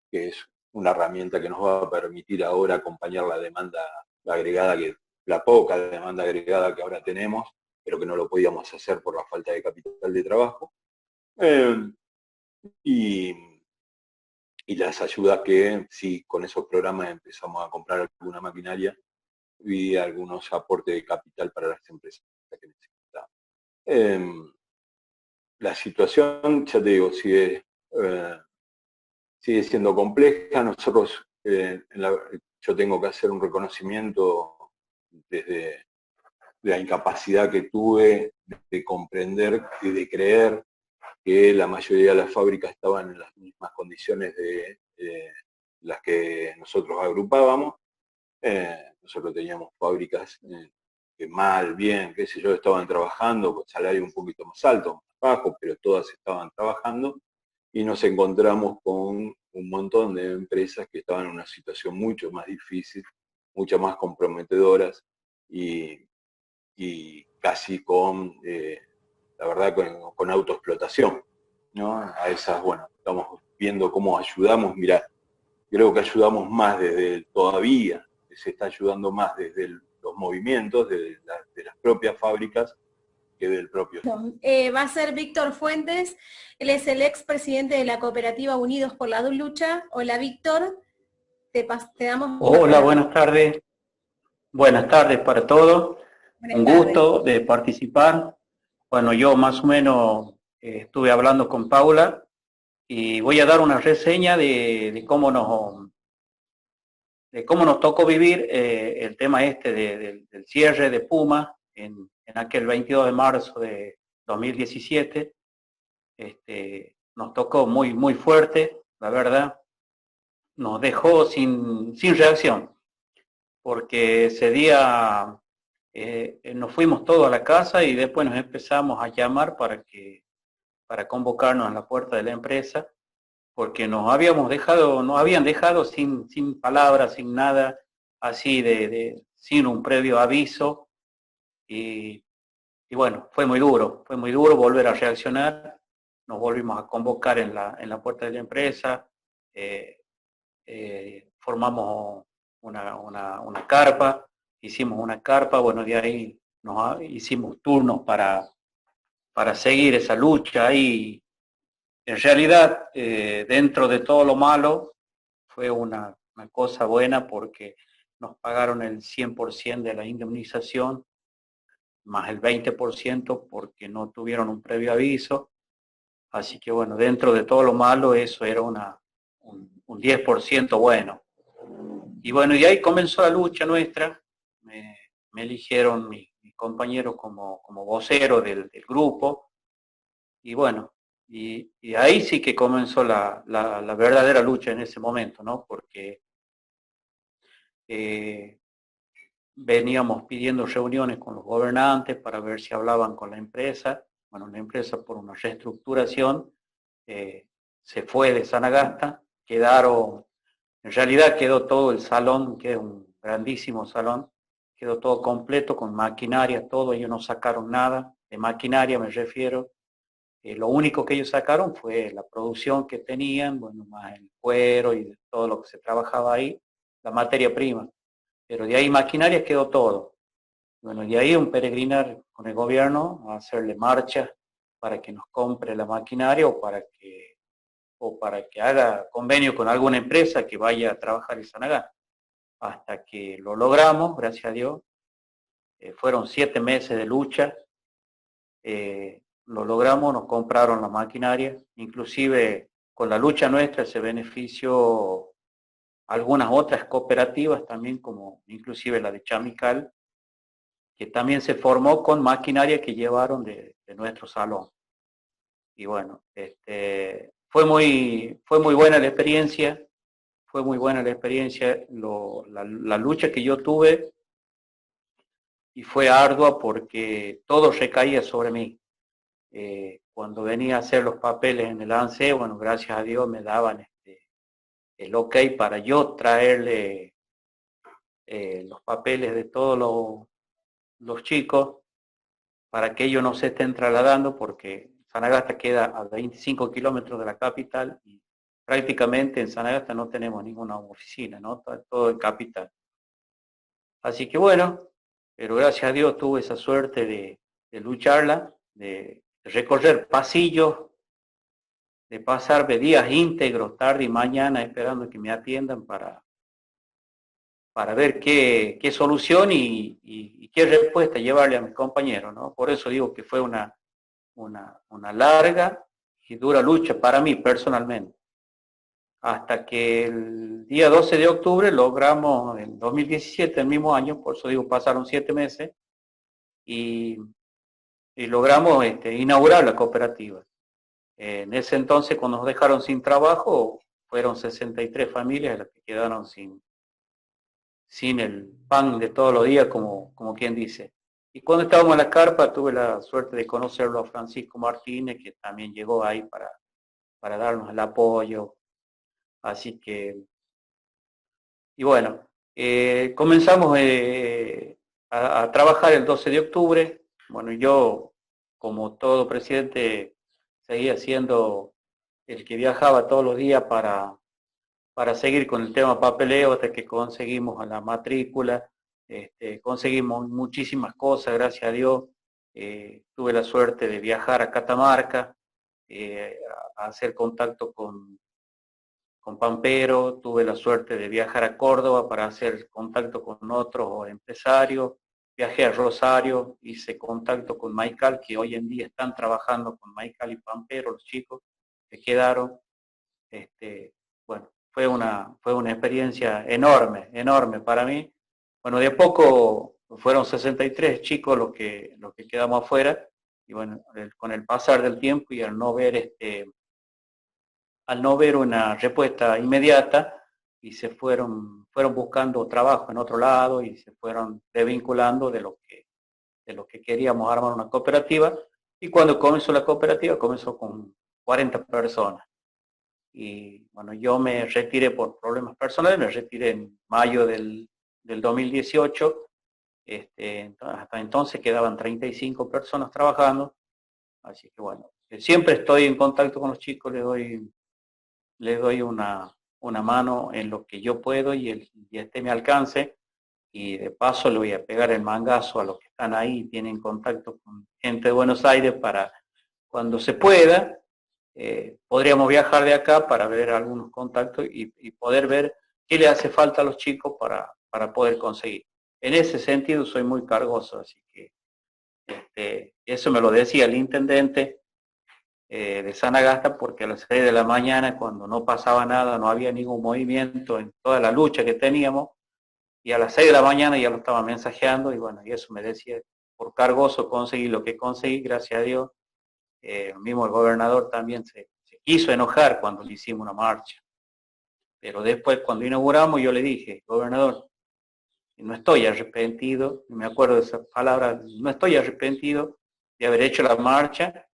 Speaker 3: que es una herramienta que nos va a permitir ahora acompañar la demanda agregada, la poca demanda agregada que ahora tenemos, pero que no lo podíamos hacer por la falta de capital de trabajo. Y las ayudas que, sí, con esos programas empezamos a comprar alguna maquinaria y algunos aportes de capital para las empresas que necesitaban. La situación, ya te digo, sigue siendo compleja. Nosotros, yo tengo que hacer un reconocimiento desde la incapacidad que tuve de comprender y de creer que la mayoría de las fábricas estaban en las mismas condiciones de las que nosotros agrupábamos. Nosotros teníamos fábricas que mal, bien, qué sé yo, estaban trabajando con salario un poquito más alto, más bajo, pero todas estaban trabajando y nos encontramos con un montón de empresas que estaban en una situación mucho más difícil, mucho más comprometedoras y casi con, la verdad, con autoexplotación, ¿no? A esas, bueno, estamos viendo cómo ayudamos. Mirá, creo que ayudamos más todavía se está ayudando más desde los movimientos de las propias fábricas que del propio.
Speaker 1: Va a ser Víctor Fuentes, él es el expresidente de la cooperativa Unidos por la Lucha. Hola Víctor, te damos...
Speaker 4: Hola, buenas tardes. Buenas tardes para todos. Un gusto de participar. Bueno, yo más o menos estuve hablando con Paula y voy a dar una reseña de cómo nos tocó vivir el tema del cierre de Puma en aquel 22 de marzo de 2017. Nos tocó muy, muy fuerte, la verdad. Nos dejó sin reacción, porque ese día nos fuimos todos a la casa y después nos empezamos a llamar para convocarnos a la puerta de la empresa, porque nos habían dejado sin palabras, sin nada, así sin un previo aviso, y bueno, fue muy duro volver a reaccionar. Nos volvimos a convocar en la puerta de la empresa, formamos una carpa, hicimos una carpa, bueno, de ahí hicimos turnos para seguir esa lucha y en realidad dentro de todo lo malo fue una cosa buena porque nos pagaron el 100% de la indemnización, más el 20% porque no tuvieron un previo aviso, así que bueno, dentro de todo lo malo eso era un 10% bueno. Y bueno, y ahí comenzó la lucha nuestra. Me eligieron mis compañeros como vocero del grupo. Y bueno, y ahí sí que comenzó la verdadera lucha en ese momento, ¿no? Porque veníamos pidiendo reuniones con los gobernantes para ver si hablaban con la empresa. Bueno, la empresa por una reestructuración se fue de Sanagasta, en realidad quedó todo el salón, que es un grandísimo salón, quedó todo completo con maquinaria, todo, ellos no sacaron nada, de maquinaria me refiero. Lo único que ellos sacaron fue la producción que tenían, bueno, más el cuero y todo lo que se trabajaba ahí, la materia prima. Pero de ahí maquinaria quedó todo. Bueno, de ahí un peregrinar con el gobierno a hacerle marcha para que nos compre la maquinaria o para que haga convenio con alguna empresa que vaya a trabajar en Sanagasta. Hasta que lo logramos, gracias a Dios. Fueron 7 meses de lucha. Lo logramos, nos compraron la maquinaria. Inclusive con la lucha nuestra se benefició algunas otras cooperativas también, como inclusive la de Chamical, que también se formó con maquinaria que llevaron de nuestro salón. Y bueno, fue muy buena la experiencia, la lucha que yo tuve, y fue ardua porque todo recaía sobre mí. Cuando venía a hacer los papeles en el ANSE, bueno, gracias a Dios me daban el ok para yo traerle los papeles de todos los chicos para que ellos no se estén trasladando, porque Sanagasta queda a 25 kilómetros de la capital y prácticamente en Sanagasta no tenemos ninguna oficina, ¿no? Todo en capital. Así que bueno, pero gracias a Dios tuve esa suerte de lucharla, de recorrer pasillos, de pasarme días íntegros, tarde y mañana, esperando que me atiendan para ver qué solución y qué respuesta llevarle a mis compañeros, ¿no? Por eso digo que fue una larga y dura lucha para mí personalmente. Hasta que el día 12 de octubre logramos, en 2017, el mismo año, por eso digo, pasaron 7 meses, y logramos inaugurar la cooperativa. En ese entonces, cuando nos dejaron sin trabajo, fueron 63 familias las que quedaron sin el pan de todos los días, como quien dice. Y cuando estábamos en la carpa, tuve la suerte de conocerlo a Francisco Martínez, que también llegó ahí para darnos el apoyo. Así que, y bueno, comenzamos a trabajar el 12 de octubre. Bueno, yo, como todo presidente, seguía siendo el que viajaba todos los días para seguir con el tema papeleo hasta que conseguimos a la matrícula. Conseguimos muchísimas cosas, gracias a Dios. Tuve la suerte de viajar a Catamarca, a hacer contacto con Pampero, tuve la suerte de viajar a Córdoba para hacer contacto con otros empresarios, viajé a Rosario, hice contacto con Maical, que hoy en día están trabajando con Maical y Pampero, los chicos que quedaron. Bueno, fue una experiencia enorme, enorme para mí. Bueno, de a poco fueron 63 chicos los que quedamos afuera, y bueno, con el pasar del tiempo y al no ver una respuesta inmediata, y se fueron buscando trabajo en otro lado y se fueron desvinculando de lo que queríamos armar una cooperativa. Y cuando comenzó la cooperativa, comenzó con 40 personas. Y bueno, yo me retiré por problemas personales, me retiré en mayo del 2018. Hasta entonces quedaban 35 personas trabajando. Así que bueno, siempre estoy en contacto con los chicos, les doy una mano en lo que yo puedo y esté a mi alcance. Y de paso le voy a pegar el mangazo a los que están ahí y tienen contacto con gente de Buenos Aires para cuando se pueda. Podríamos viajar de acá para ver algunos contactos y poder ver qué le hace falta a los chicos para poder conseguir. En ese sentido soy muy cargoso, así que eso me lo decía el intendente de Sanagasta, porque a las 6 de la mañana, cuando no pasaba nada, no había ningún movimiento en toda la lucha que teníamos, y a las 6 de la mañana ya lo estaba mensajeando, y bueno, y eso me decía, por cargoso conseguí lo que conseguí, gracias a Dios. Mismo el gobernador también se quiso enojar cuando le hicimos una marcha. Pero después, cuando inauguramos, yo le dije, gobernador, no estoy arrepentido, me acuerdo de esa palabra, no estoy arrepentido de haber hecho la marcha,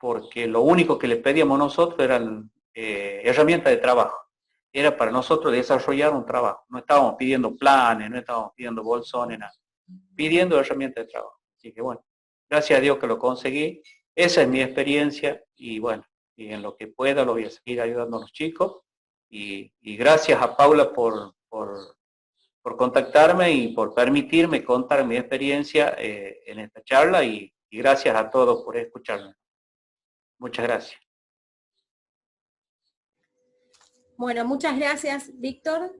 Speaker 4: porque lo único que le pedíamos nosotros eran herramientas de trabajo. Era para nosotros desarrollar un trabajo. No estábamos pidiendo planes, no estábamos pidiendo bolsones, nada. Pidiendo herramientas de trabajo. Así que bueno, gracias a Dios que lo conseguí. Esa es mi experiencia y bueno, y en lo que pueda lo voy a seguir ayudando a los chicos. Y gracias a Paula por contactarme y por permitirme contar mi experiencia en esta charla, y gracias a todos por escucharme. Muchas gracias.
Speaker 1: Bueno, muchas gracias, Víctor.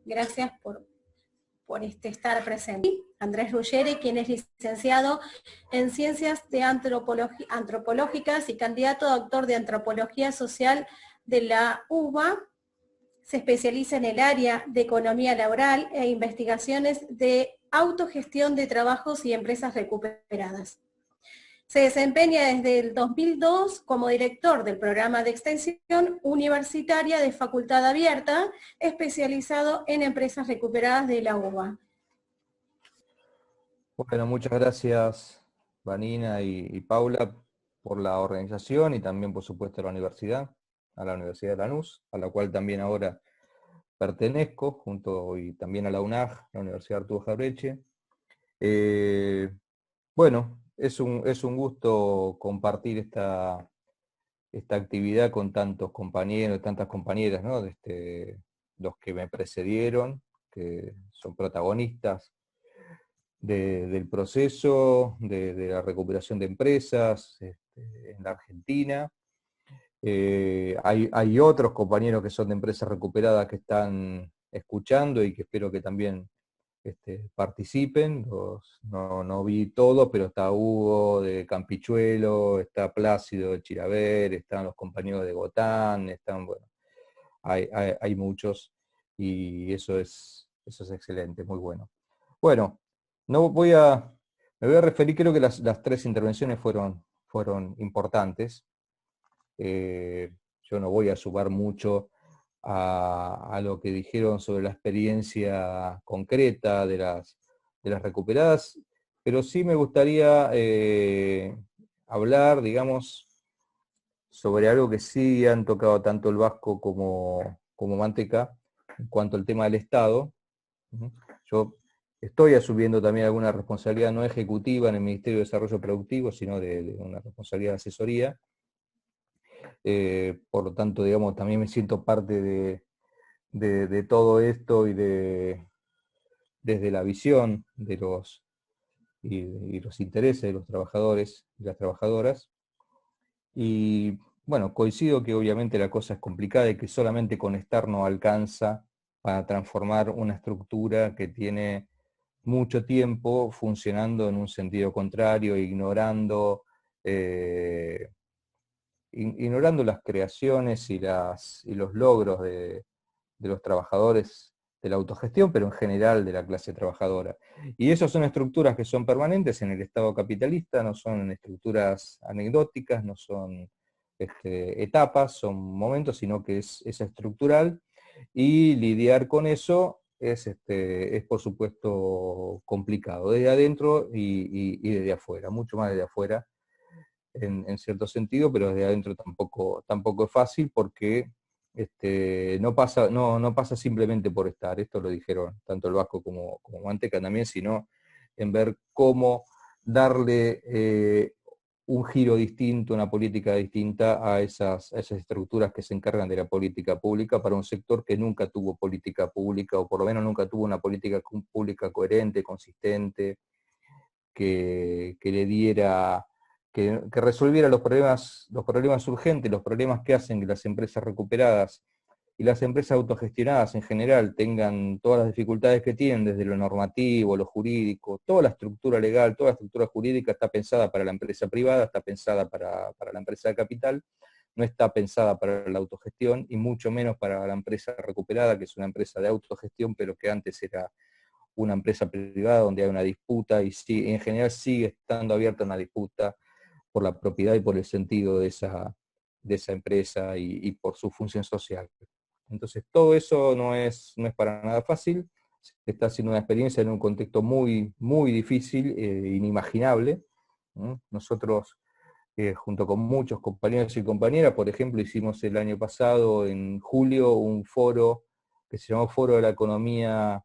Speaker 1: Gracias por estar presente. Andrés Ruggeri, quien es licenciado en Ciencias de Antropológicas y candidato a doctor de Antropología Social de la UBA, se especializa en el área de economía laboral e investigaciones de autogestión de trabajos y empresas recuperadas. Se desempeña desde el 2002 como director del programa de extensión universitaria de Facultad Abierta, especializado en empresas recuperadas de la UBA.
Speaker 5: Bueno, muchas gracias, Vanina y Paula, por la organización y también, por supuesto, a la Universidad de Lanús, a la cual también ahora pertenezco, junto y también a la UNAG, la Universidad Arturo Jauretche. Bueno, es un gusto compartir esta actividad con tantos compañeros, tantas compañeras, ¿no? Los que me precedieron, que son protagonistas del proceso de la recuperación de empresas en la Argentina. Hay otros compañeros que son de empresas recuperadas que están escuchando y que espero que también participen. No vi todos, pero está Hugo de Campichuelo, está Plácido de Chiraver, están los compañeros de Gotán, bueno, hay muchos, y eso es excelente, muy bueno. Bueno, me voy a referir, creo que las tres intervenciones fueron importantes. Yo no voy a sumar mucho a lo que dijeron sobre la experiencia concreta de las recuperadas, pero sí me gustaría hablar, digamos, sobre algo que sí han tocado tanto el Vasco como Manteca, en cuanto al tema del Estado. Yo estoy asumiendo también alguna responsabilidad no ejecutiva en el Ministerio de Desarrollo Productivo, sino de una responsabilidad de asesoría. Por lo tanto, digamos, también me siento parte de todo esto y desde la visión de y los intereses de los trabajadores y las trabajadoras. Y bueno, coincido que obviamente la cosa es complicada y que solamente con estar no alcanza para transformar una estructura que tiene mucho tiempo funcionando en un sentido contrario, ignorando las creaciones y los logros de los trabajadores de la autogestión, pero en general de la clase trabajadora. Y esas son estructuras que son permanentes en el Estado capitalista, no son estructuras anecdóticas, no son etapas, son momentos, sino que es estructural, y lidiar con eso es por supuesto complicado, desde adentro y desde afuera, mucho más desde afuera en cierto sentido, pero desde adentro tampoco es fácil porque no pasa simplemente por estar, esto lo dijeron tanto el Vasco como Manteca también, sino en ver cómo darle un giro distinto, una política distinta a esas estructuras que se encargan de la política pública para un sector que nunca tuvo política pública, o por lo menos nunca tuvo una política pública coherente, consistente, que le diera, que resolviera los problemas urgentes, los problemas que hacen que las empresas recuperadas y las empresas autogestionadas en general tengan todas las dificultades que tienen, desde lo normativo, lo jurídico, toda la estructura legal, toda la estructura jurídica está pensada para la empresa privada, está pensada para la empresa de capital, no está pensada para la autogestión y mucho menos para la empresa recuperada, que es una empresa de autogestión, pero que antes era una empresa privada donde hay una disputa y en general sigue estando abierta una disputa por la propiedad y por el sentido de esa empresa y por su función social. Entonces todo eso no es para nada fácil, se está haciendo una experiencia en un contexto muy, muy difícil, inimaginable. Nosotros, junto con muchos compañeros y compañeras, por ejemplo, hicimos el año pasado, en julio, un foro que se llamó Foro de la Economía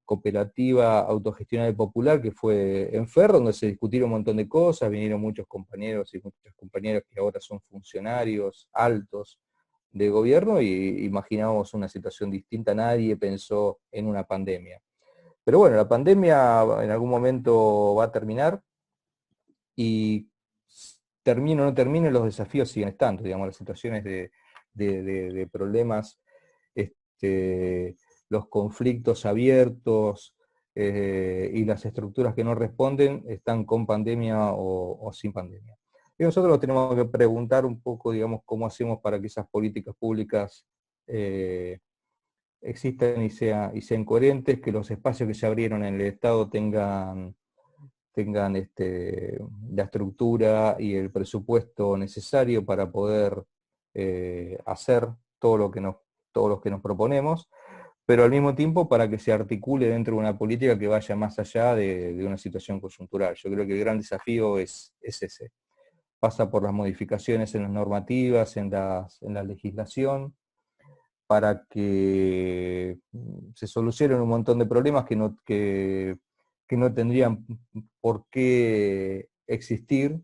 Speaker 5: Cooperativa Autogestionada y Popular, que fue en Ferro, donde se discutieron un montón de cosas, vinieron muchos compañeros y muchas compañeras que ahora son funcionarios altos de gobierno, y imaginábamos una situación distinta, nadie pensó en una pandemia. Pero bueno, la pandemia en algún momento va a terminar, y termine o no termine, los desafíos siguen estando, digamos, las situaciones de problemas, los conflictos abiertos y las estructuras que no responden están con pandemia o sin pandemia. Y nosotros nos tenemos que preguntar un poco, digamos, cómo hacemos para que esas políticas públicas existan y sean coherentes, que los espacios que se abrieron en el Estado tengan la estructura y el presupuesto necesario para poder hacer todo lo que nos proponemos, pero al mismo tiempo para que se articule dentro de una política que vaya más allá de una situación coyuntural. Yo creo que el gran desafío es ese. Pasa por las modificaciones en las normativas, en la legislación, para que se solucionen un montón de problemas que no tendrían por qué existir,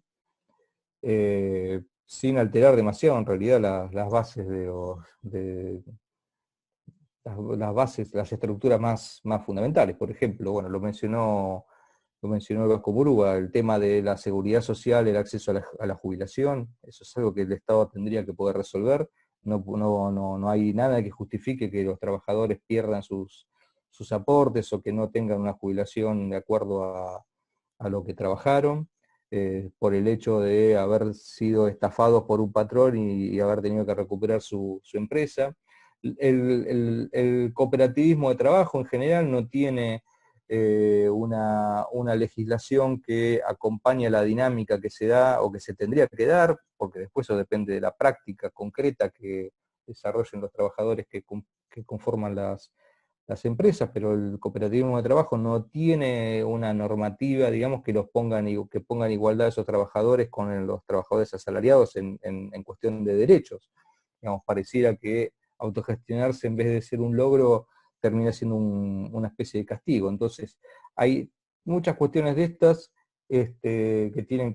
Speaker 5: sin alterar demasiado en realidad las bases las estructuras más fundamentales. Por ejemplo, bueno, lo mencionó el Vasco Murúa, el tema de la seguridad social, el acceso a la jubilación, eso es algo que el Estado tendría que poder resolver. No hay nada que justifique que los trabajadores pierdan sus aportes o que no tengan una jubilación de acuerdo a lo que trabajaron, por el hecho de haber sido estafados por un patrón y haber tenido que recuperar su empresa. El cooperativismo de trabajo en general no tiene una legislación que acompañe la dinámica que se da o que se tendría que dar, porque después eso depende de la práctica concreta que desarrollen los trabajadores que conforman las las empresas, pero el cooperativismo de trabajo no tiene una normativa, digamos, que que pongan igualdad a esos trabajadores con los trabajadores asalariados en cuestión de derechos. Digamos, pareciera que autogestionarse en vez de ser un logro termina siendo una especie de castigo. Entonces, hay muchas cuestiones de estas que tienen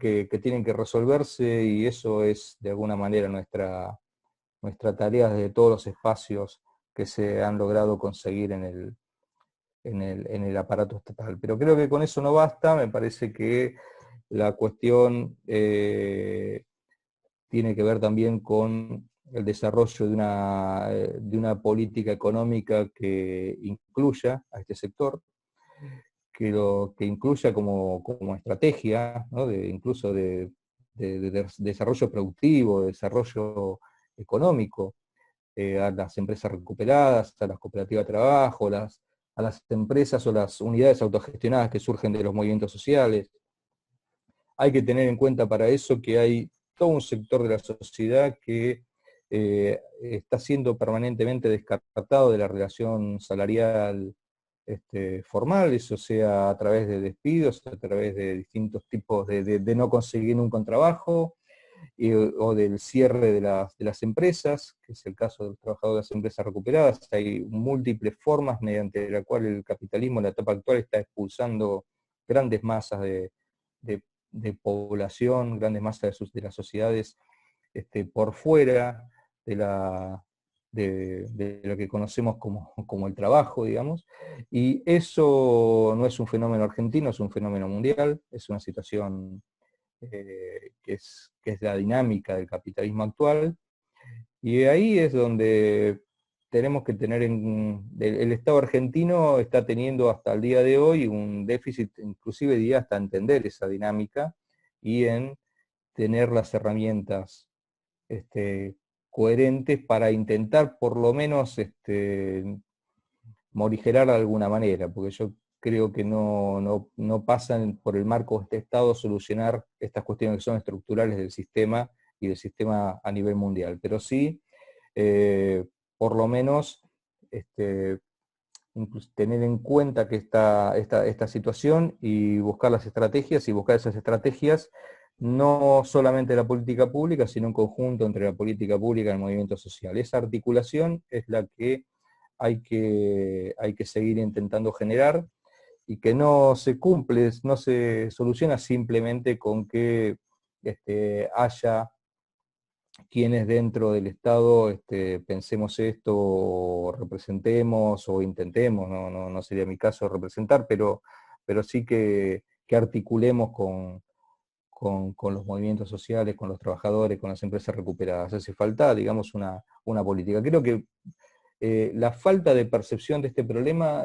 Speaker 5: que resolverse, y eso es de alguna manera nuestra tarea desde todos los espacios que se han logrado conseguir en el aparato estatal. Pero creo que con eso no basta. Me parece que la cuestión tiene que ver también con el desarrollo de una política económica que incluya a este sector, que incluya como estrategia, ¿no? Incluso de desarrollo productivo, de desarrollo económico, a las empresas recuperadas, a las cooperativas de trabajo, a las empresas o las unidades autogestionadas que surgen de los movimientos sociales. Hay que tener en cuenta para eso que hay todo un sector de la sociedad que está siendo permanentemente descartado de la relación salarial formal, eso sea a través de despidos, a través de distintos tipos de no conseguir nunca un trabajo, o del cierre de las empresas, que es el caso de los trabajadores de las empresas recuperadas. Hay múltiples formas mediante la cual el capitalismo en la etapa actual está expulsando grandes masas de población, grandes masas de las sociedades por fuera de lo que conocemos como el trabajo, digamos, y eso no es un fenómeno argentino, es un fenómeno mundial, es una situación que es la dinámica del capitalismo actual, y ahí es donde tenemos que tener el Estado argentino está teniendo hasta el día de hoy un déficit, inclusive diría hasta entender esa dinámica, y en tener las herramientas coherentes para intentar por lo menos morigerar de alguna manera, porque yo creo que no pasan por el marco de este Estado solucionar estas cuestiones que son estructurales del sistema y del sistema a nivel mundial, pero sí, por lo menos, tener en cuenta que esta situación y buscar las estrategias, y buscar esas estrategias no solamente de la política pública, sino un conjunto entre la política pública y el movimiento social. Esa articulación es la que hay que seguir intentando generar, y que no se cumple, no se soluciona simplemente con que haya quienes dentro del Estado pensemos esto, o representemos, o intentemos, no sería mi caso representar, pero sí que articulemos con los movimientos sociales, con los trabajadores, con las empresas recuperadas. Hace falta, digamos, una política. Creo que la falta de percepción de este problema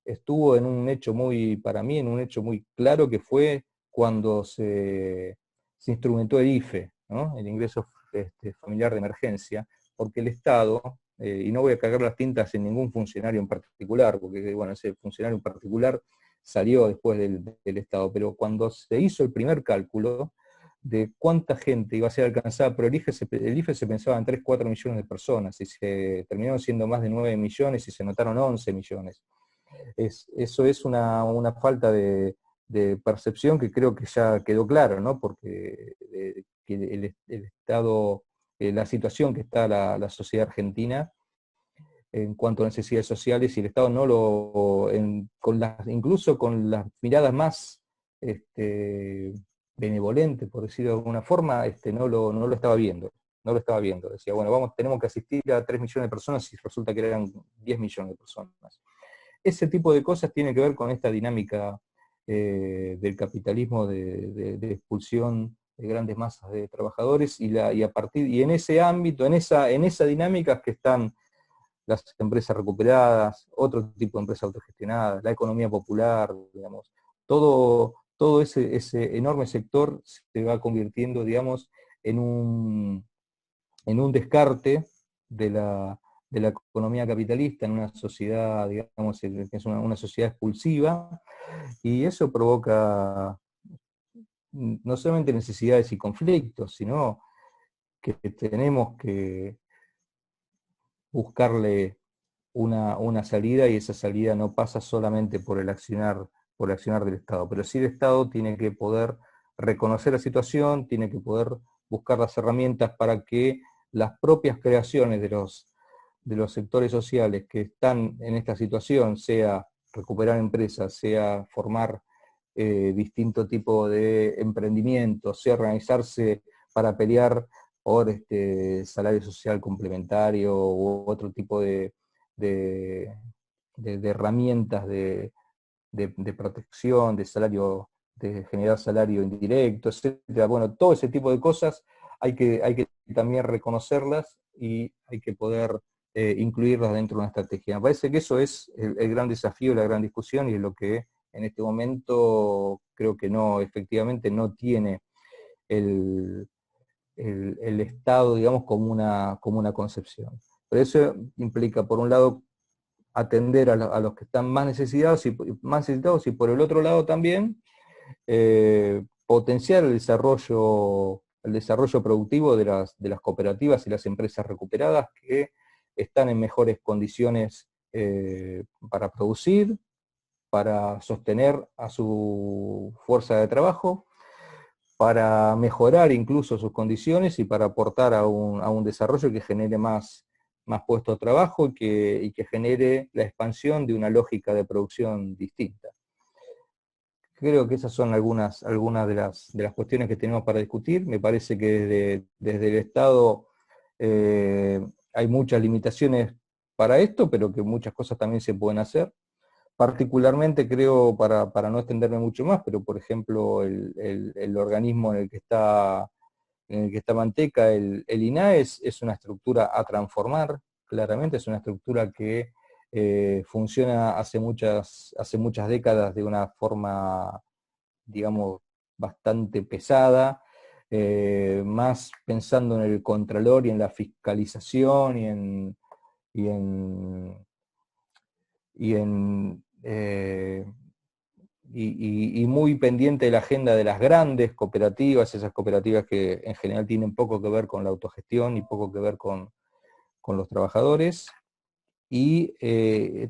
Speaker 5: estuvo en un hecho para mí, en un hecho muy claro, que fue cuando se instrumentó el IFE, ¿no? El ingreso familiar de emergencia, porque el Estado, y no voy a cargar las tintas en ningún funcionario en particular, porque bueno, ese funcionario en particular salió después del Estado, pero cuando se hizo el primer cálculo de cuánta gente iba a ser alcanzada por el IFE se pensaba en 3, 4 millones de personas, y se terminaron siendo más de 9 millones y se notaron 11 millones. Eso es una falta de percepción que creo que ya quedó claro, ¿no? Porque que el Estado, la situación que está la sociedad argentina en cuanto a necesidades sociales, y el Estado no incluso con las miradas más benevolentes, por decirlo de alguna forma, no lo estaba viendo. No lo estaba viendo. Decía, bueno, tenemos que asistir a 3 millones de personas, y resulta que eran 10 millones de personas. Ese tipo de cosas tienen que ver con esta dinámica del capitalismo de expulsión de grandes masas de trabajadores, y en ese ámbito, en esa dinámica que están las empresas recuperadas, otro tipo de empresas autogestionadas, la economía popular, digamos, todo ese enorme sector se va convirtiendo, digamos, en un descarte de la economía capitalista, en una sociedad, digamos, que es una sociedad expulsiva, y eso provoca no solamente necesidades y conflictos, sino que tenemos que buscarle una salida, y esa salida no pasa solamente por el accionar del Estado, pero sí el Estado tiene que poder reconocer la situación, tiene que poder buscar las herramientas para que las propias creaciones de los sectores sociales que están en esta situación, sea recuperar empresas, sea formar distinto tipo de emprendimientos, sea organizarse para pelear por salario social complementario u otro tipo de herramientas de protección, de salario, de generar salario indirecto, etcétera. Bueno, todo ese tipo de cosas hay que también reconocerlas y hay que poder incluirlas dentro de una estrategia. Me parece que eso es el gran desafío, la gran discusión, y es lo que en este momento creo que efectivamente no tiene el Estado, digamos, como una concepción. Pero eso implica, por un lado, atender a los que están más necesitados y por el otro lado también potenciar el desarrollo productivo de las cooperativas y las empresas recuperadas, que están en mejores condiciones para producir, para sostener a su fuerza de trabajo, para mejorar incluso sus condiciones y para aportar a un desarrollo que genere más puestos de trabajo y que genere la expansión de una lógica de producción distinta. Creo que esas son algunas de las cuestiones que tenemos para discutir. Me parece que desde el Estado hay muchas limitaciones para esto, pero que muchas cosas también se pueden hacer. Particularmente creo, para no extenderme mucho más, pero por ejemplo el organismo en el que está Manteca, el INAE, es una estructura a transformar, claramente, es una estructura que funciona hace muchas décadas de una forma, digamos, bastante pesada, más pensando en el contralor y en la fiscalización y muy pendiente de la agenda de las grandes cooperativas, esas cooperativas que en general tienen poco que ver con la autogestión y poco que ver con los trabajadores. Y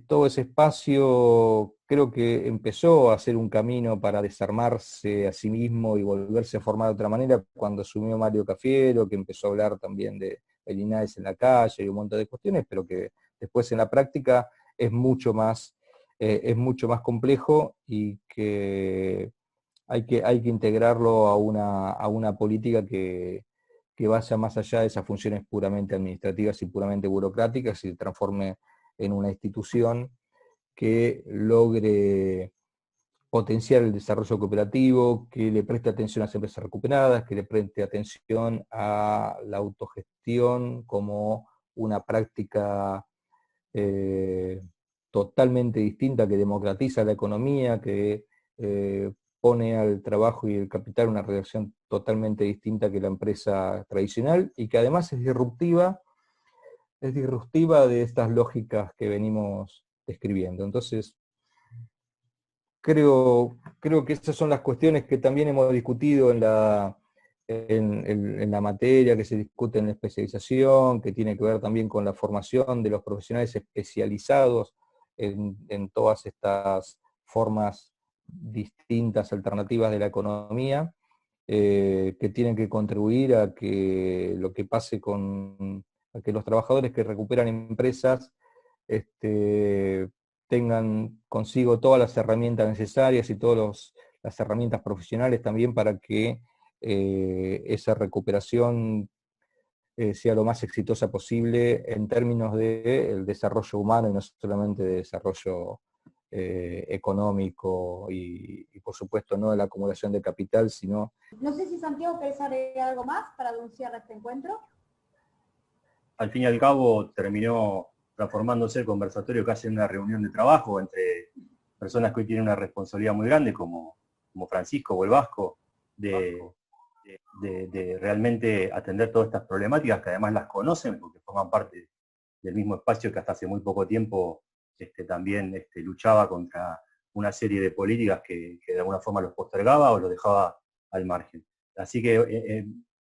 Speaker 5: todo ese espacio creo que empezó a hacer un camino para desarmarse a sí mismo y volverse a formar de otra manera cuando asumió Mario Cafiero, que empezó a hablar también de el INAES en la calle y un montón de cuestiones, pero que después en la práctica es mucho más complejo, y que hay que integrarlo a una política que vaya más allá de esas funciones puramente administrativas y puramente burocráticas y se transforme en una institución que logre potenciar el desarrollo cooperativo, que le preste atención a las empresas recuperadas, que le preste atención a la autogestión como una práctica totalmente distinta, que democratiza la economía, que pone al trabajo y el capital una relación totalmente distinta que la empresa tradicional, y que además es disruptiva de estas lógicas que venimos describiendo. Entonces, creo que esas son las cuestiones que también hemos discutido en la materia, que se discute en la especialización, que tiene que ver también con la formación de los profesionales especializados en todas estas formas distintas, alternativas de la economía, que tienen que contribuir a que lo que pase a que los trabajadores que recuperan empresas tengan consigo todas las herramientas necesarias y todas las herramientas profesionales también para que esa recuperación sea lo más exitosa posible en términos del desarrollo humano y no solamente de desarrollo económico y por supuesto no de la acumulación de capital, sino...
Speaker 6: No sé si Santiago querés agregar algo más para anunciar este encuentro.
Speaker 7: Al fin y al cabo terminó transformándose el conversatorio casi en una reunión de trabajo entre personas que hoy tienen una responsabilidad muy grande, como Francisco o el Vasco, de realmente atender todas estas problemáticas, que además las conocen porque forman parte del mismo espacio que hasta hace muy poco tiempo también luchaba contra una serie de políticas que de alguna forma los postergaba o los dejaba al margen. Así que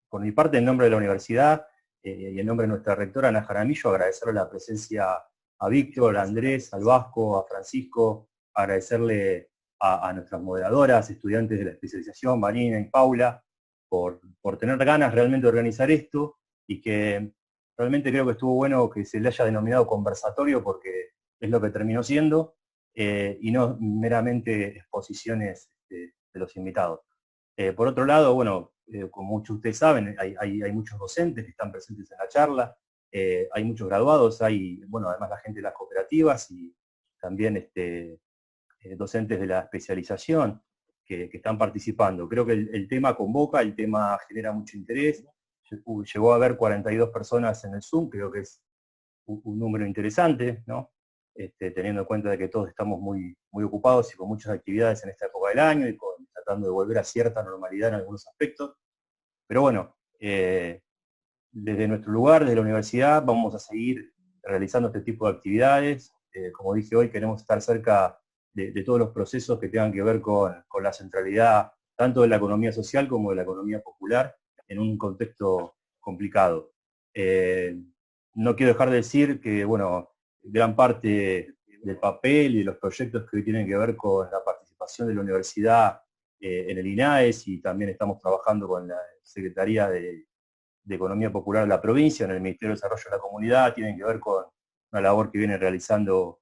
Speaker 7: por mi parte, en nombre de la universidad y en nombre de nuestra rectora Ana Jaramillo, agradecerle la presencia a Víctor, a Andrés, al Vasco, a Francisco, agradecerle a nuestras moderadoras, estudiantes de la especialización, Marina y Paula, por tener ganas realmente de organizar esto, y que realmente creo que estuvo bueno que se le haya denominado conversatorio, porque es lo que terminó siendo, y no meramente exposiciones de los invitados. Por otro lado, bueno, como muchos de ustedes saben, hay muchos docentes que están presentes en la charla, hay muchos graduados, hay, bueno, además la gente de las cooperativas y también docentes de la especialización que están participando. Creo que el tema convoca, el tema genera mucho interés. Llegó a haber 42 personas en el Zoom, creo que es un número interesante, ¿no? Teniendo en cuenta de que todos estamos muy ocupados y con muchas actividades en esta época del año y tratando de volver a cierta normalidad en algunos aspectos. Pero bueno, desde nuestro lugar, desde la universidad, vamos a seguir realizando este tipo de actividades. Como dije hoy, queremos estar cerca de todos los procesos que tengan que ver con la centralidad tanto de la economía social como de la economía popular en un contexto complicado. No quiero dejar de decir que, bueno, gran parte del papel y de los proyectos que hoy tienen que ver con la participación de la universidad en el INAES, y también estamos trabajando con la Secretaría de Economía Popular de la provincia, en el Ministerio de Desarrollo de la Comunidad, tienen que ver con una labor que viene realizando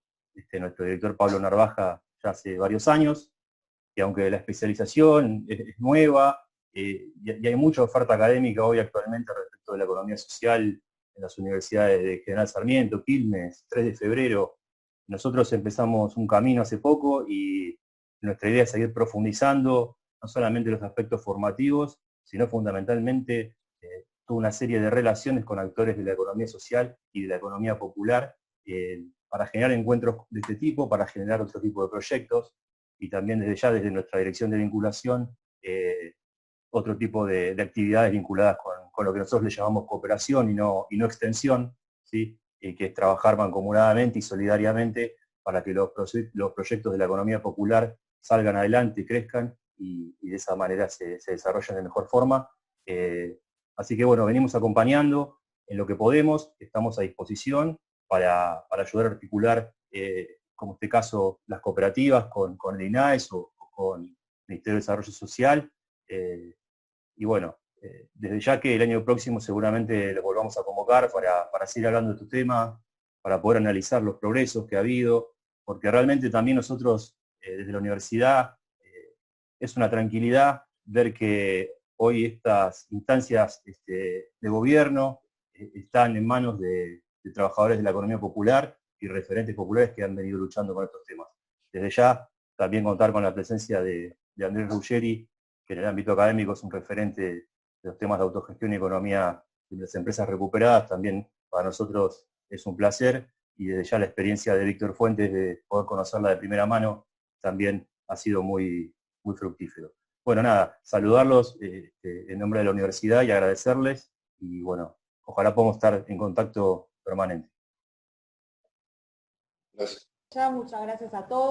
Speaker 7: nuestro director Pablo Narvaja ya hace varios años, que aunque la especialización es nueva, y hay mucha oferta académica hoy actualmente respecto de la economía social en las universidades de General Sarmiento, Quilmes, 3 de febrero. Nosotros empezamos un camino hace poco y nuestra idea es seguir profundizando no solamente los aspectos formativos, sino fundamentalmente toda una serie de relaciones con actores de la economía social y de la economía popular, para generar encuentros de este tipo, para generar otro tipo de proyectos, y también desde nuestra dirección de vinculación, otro tipo de actividades vinculadas con lo que nosotros le llamamos cooperación y no extensión, ¿sí? Que es trabajar mancomunadamente y solidariamente para que los proyectos de la economía popular salgan adelante, crezcan y de esa manera se desarrollen de mejor forma. Así que bueno, venimos acompañando en lo que podemos, estamos a disposición para ayudar a articular, como en este caso, las cooperativas con el INAES o con el Ministerio de Desarrollo Social. Y bueno, desde ya que el año próximo seguramente lo volvamos a convocar para seguir hablando de este tema, para poder analizar los progresos que ha habido, porque realmente también nosotros, desde la universidad, es una tranquilidad ver que hoy estas instancias de gobierno están en manos de trabajadores de la economía popular y referentes populares que han venido luchando con estos temas. Desde ya, también contar con la presencia de Andrés Ruggeri, que en el ámbito académico es un referente de los temas de autogestión y economía de las empresas recuperadas, también para nosotros es un placer, y desde ya la experiencia de Víctor Fuentes, de poder conocerla de primera mano, también ha sido muy fructífero. Bueno, nada, saludarlos en nombre de la universidad y agradecerles, y bueno, ojalá podamos estar en contacto permanente.
Speaker 2: Gracias.
Speaker 6: Muchas gracias a todos.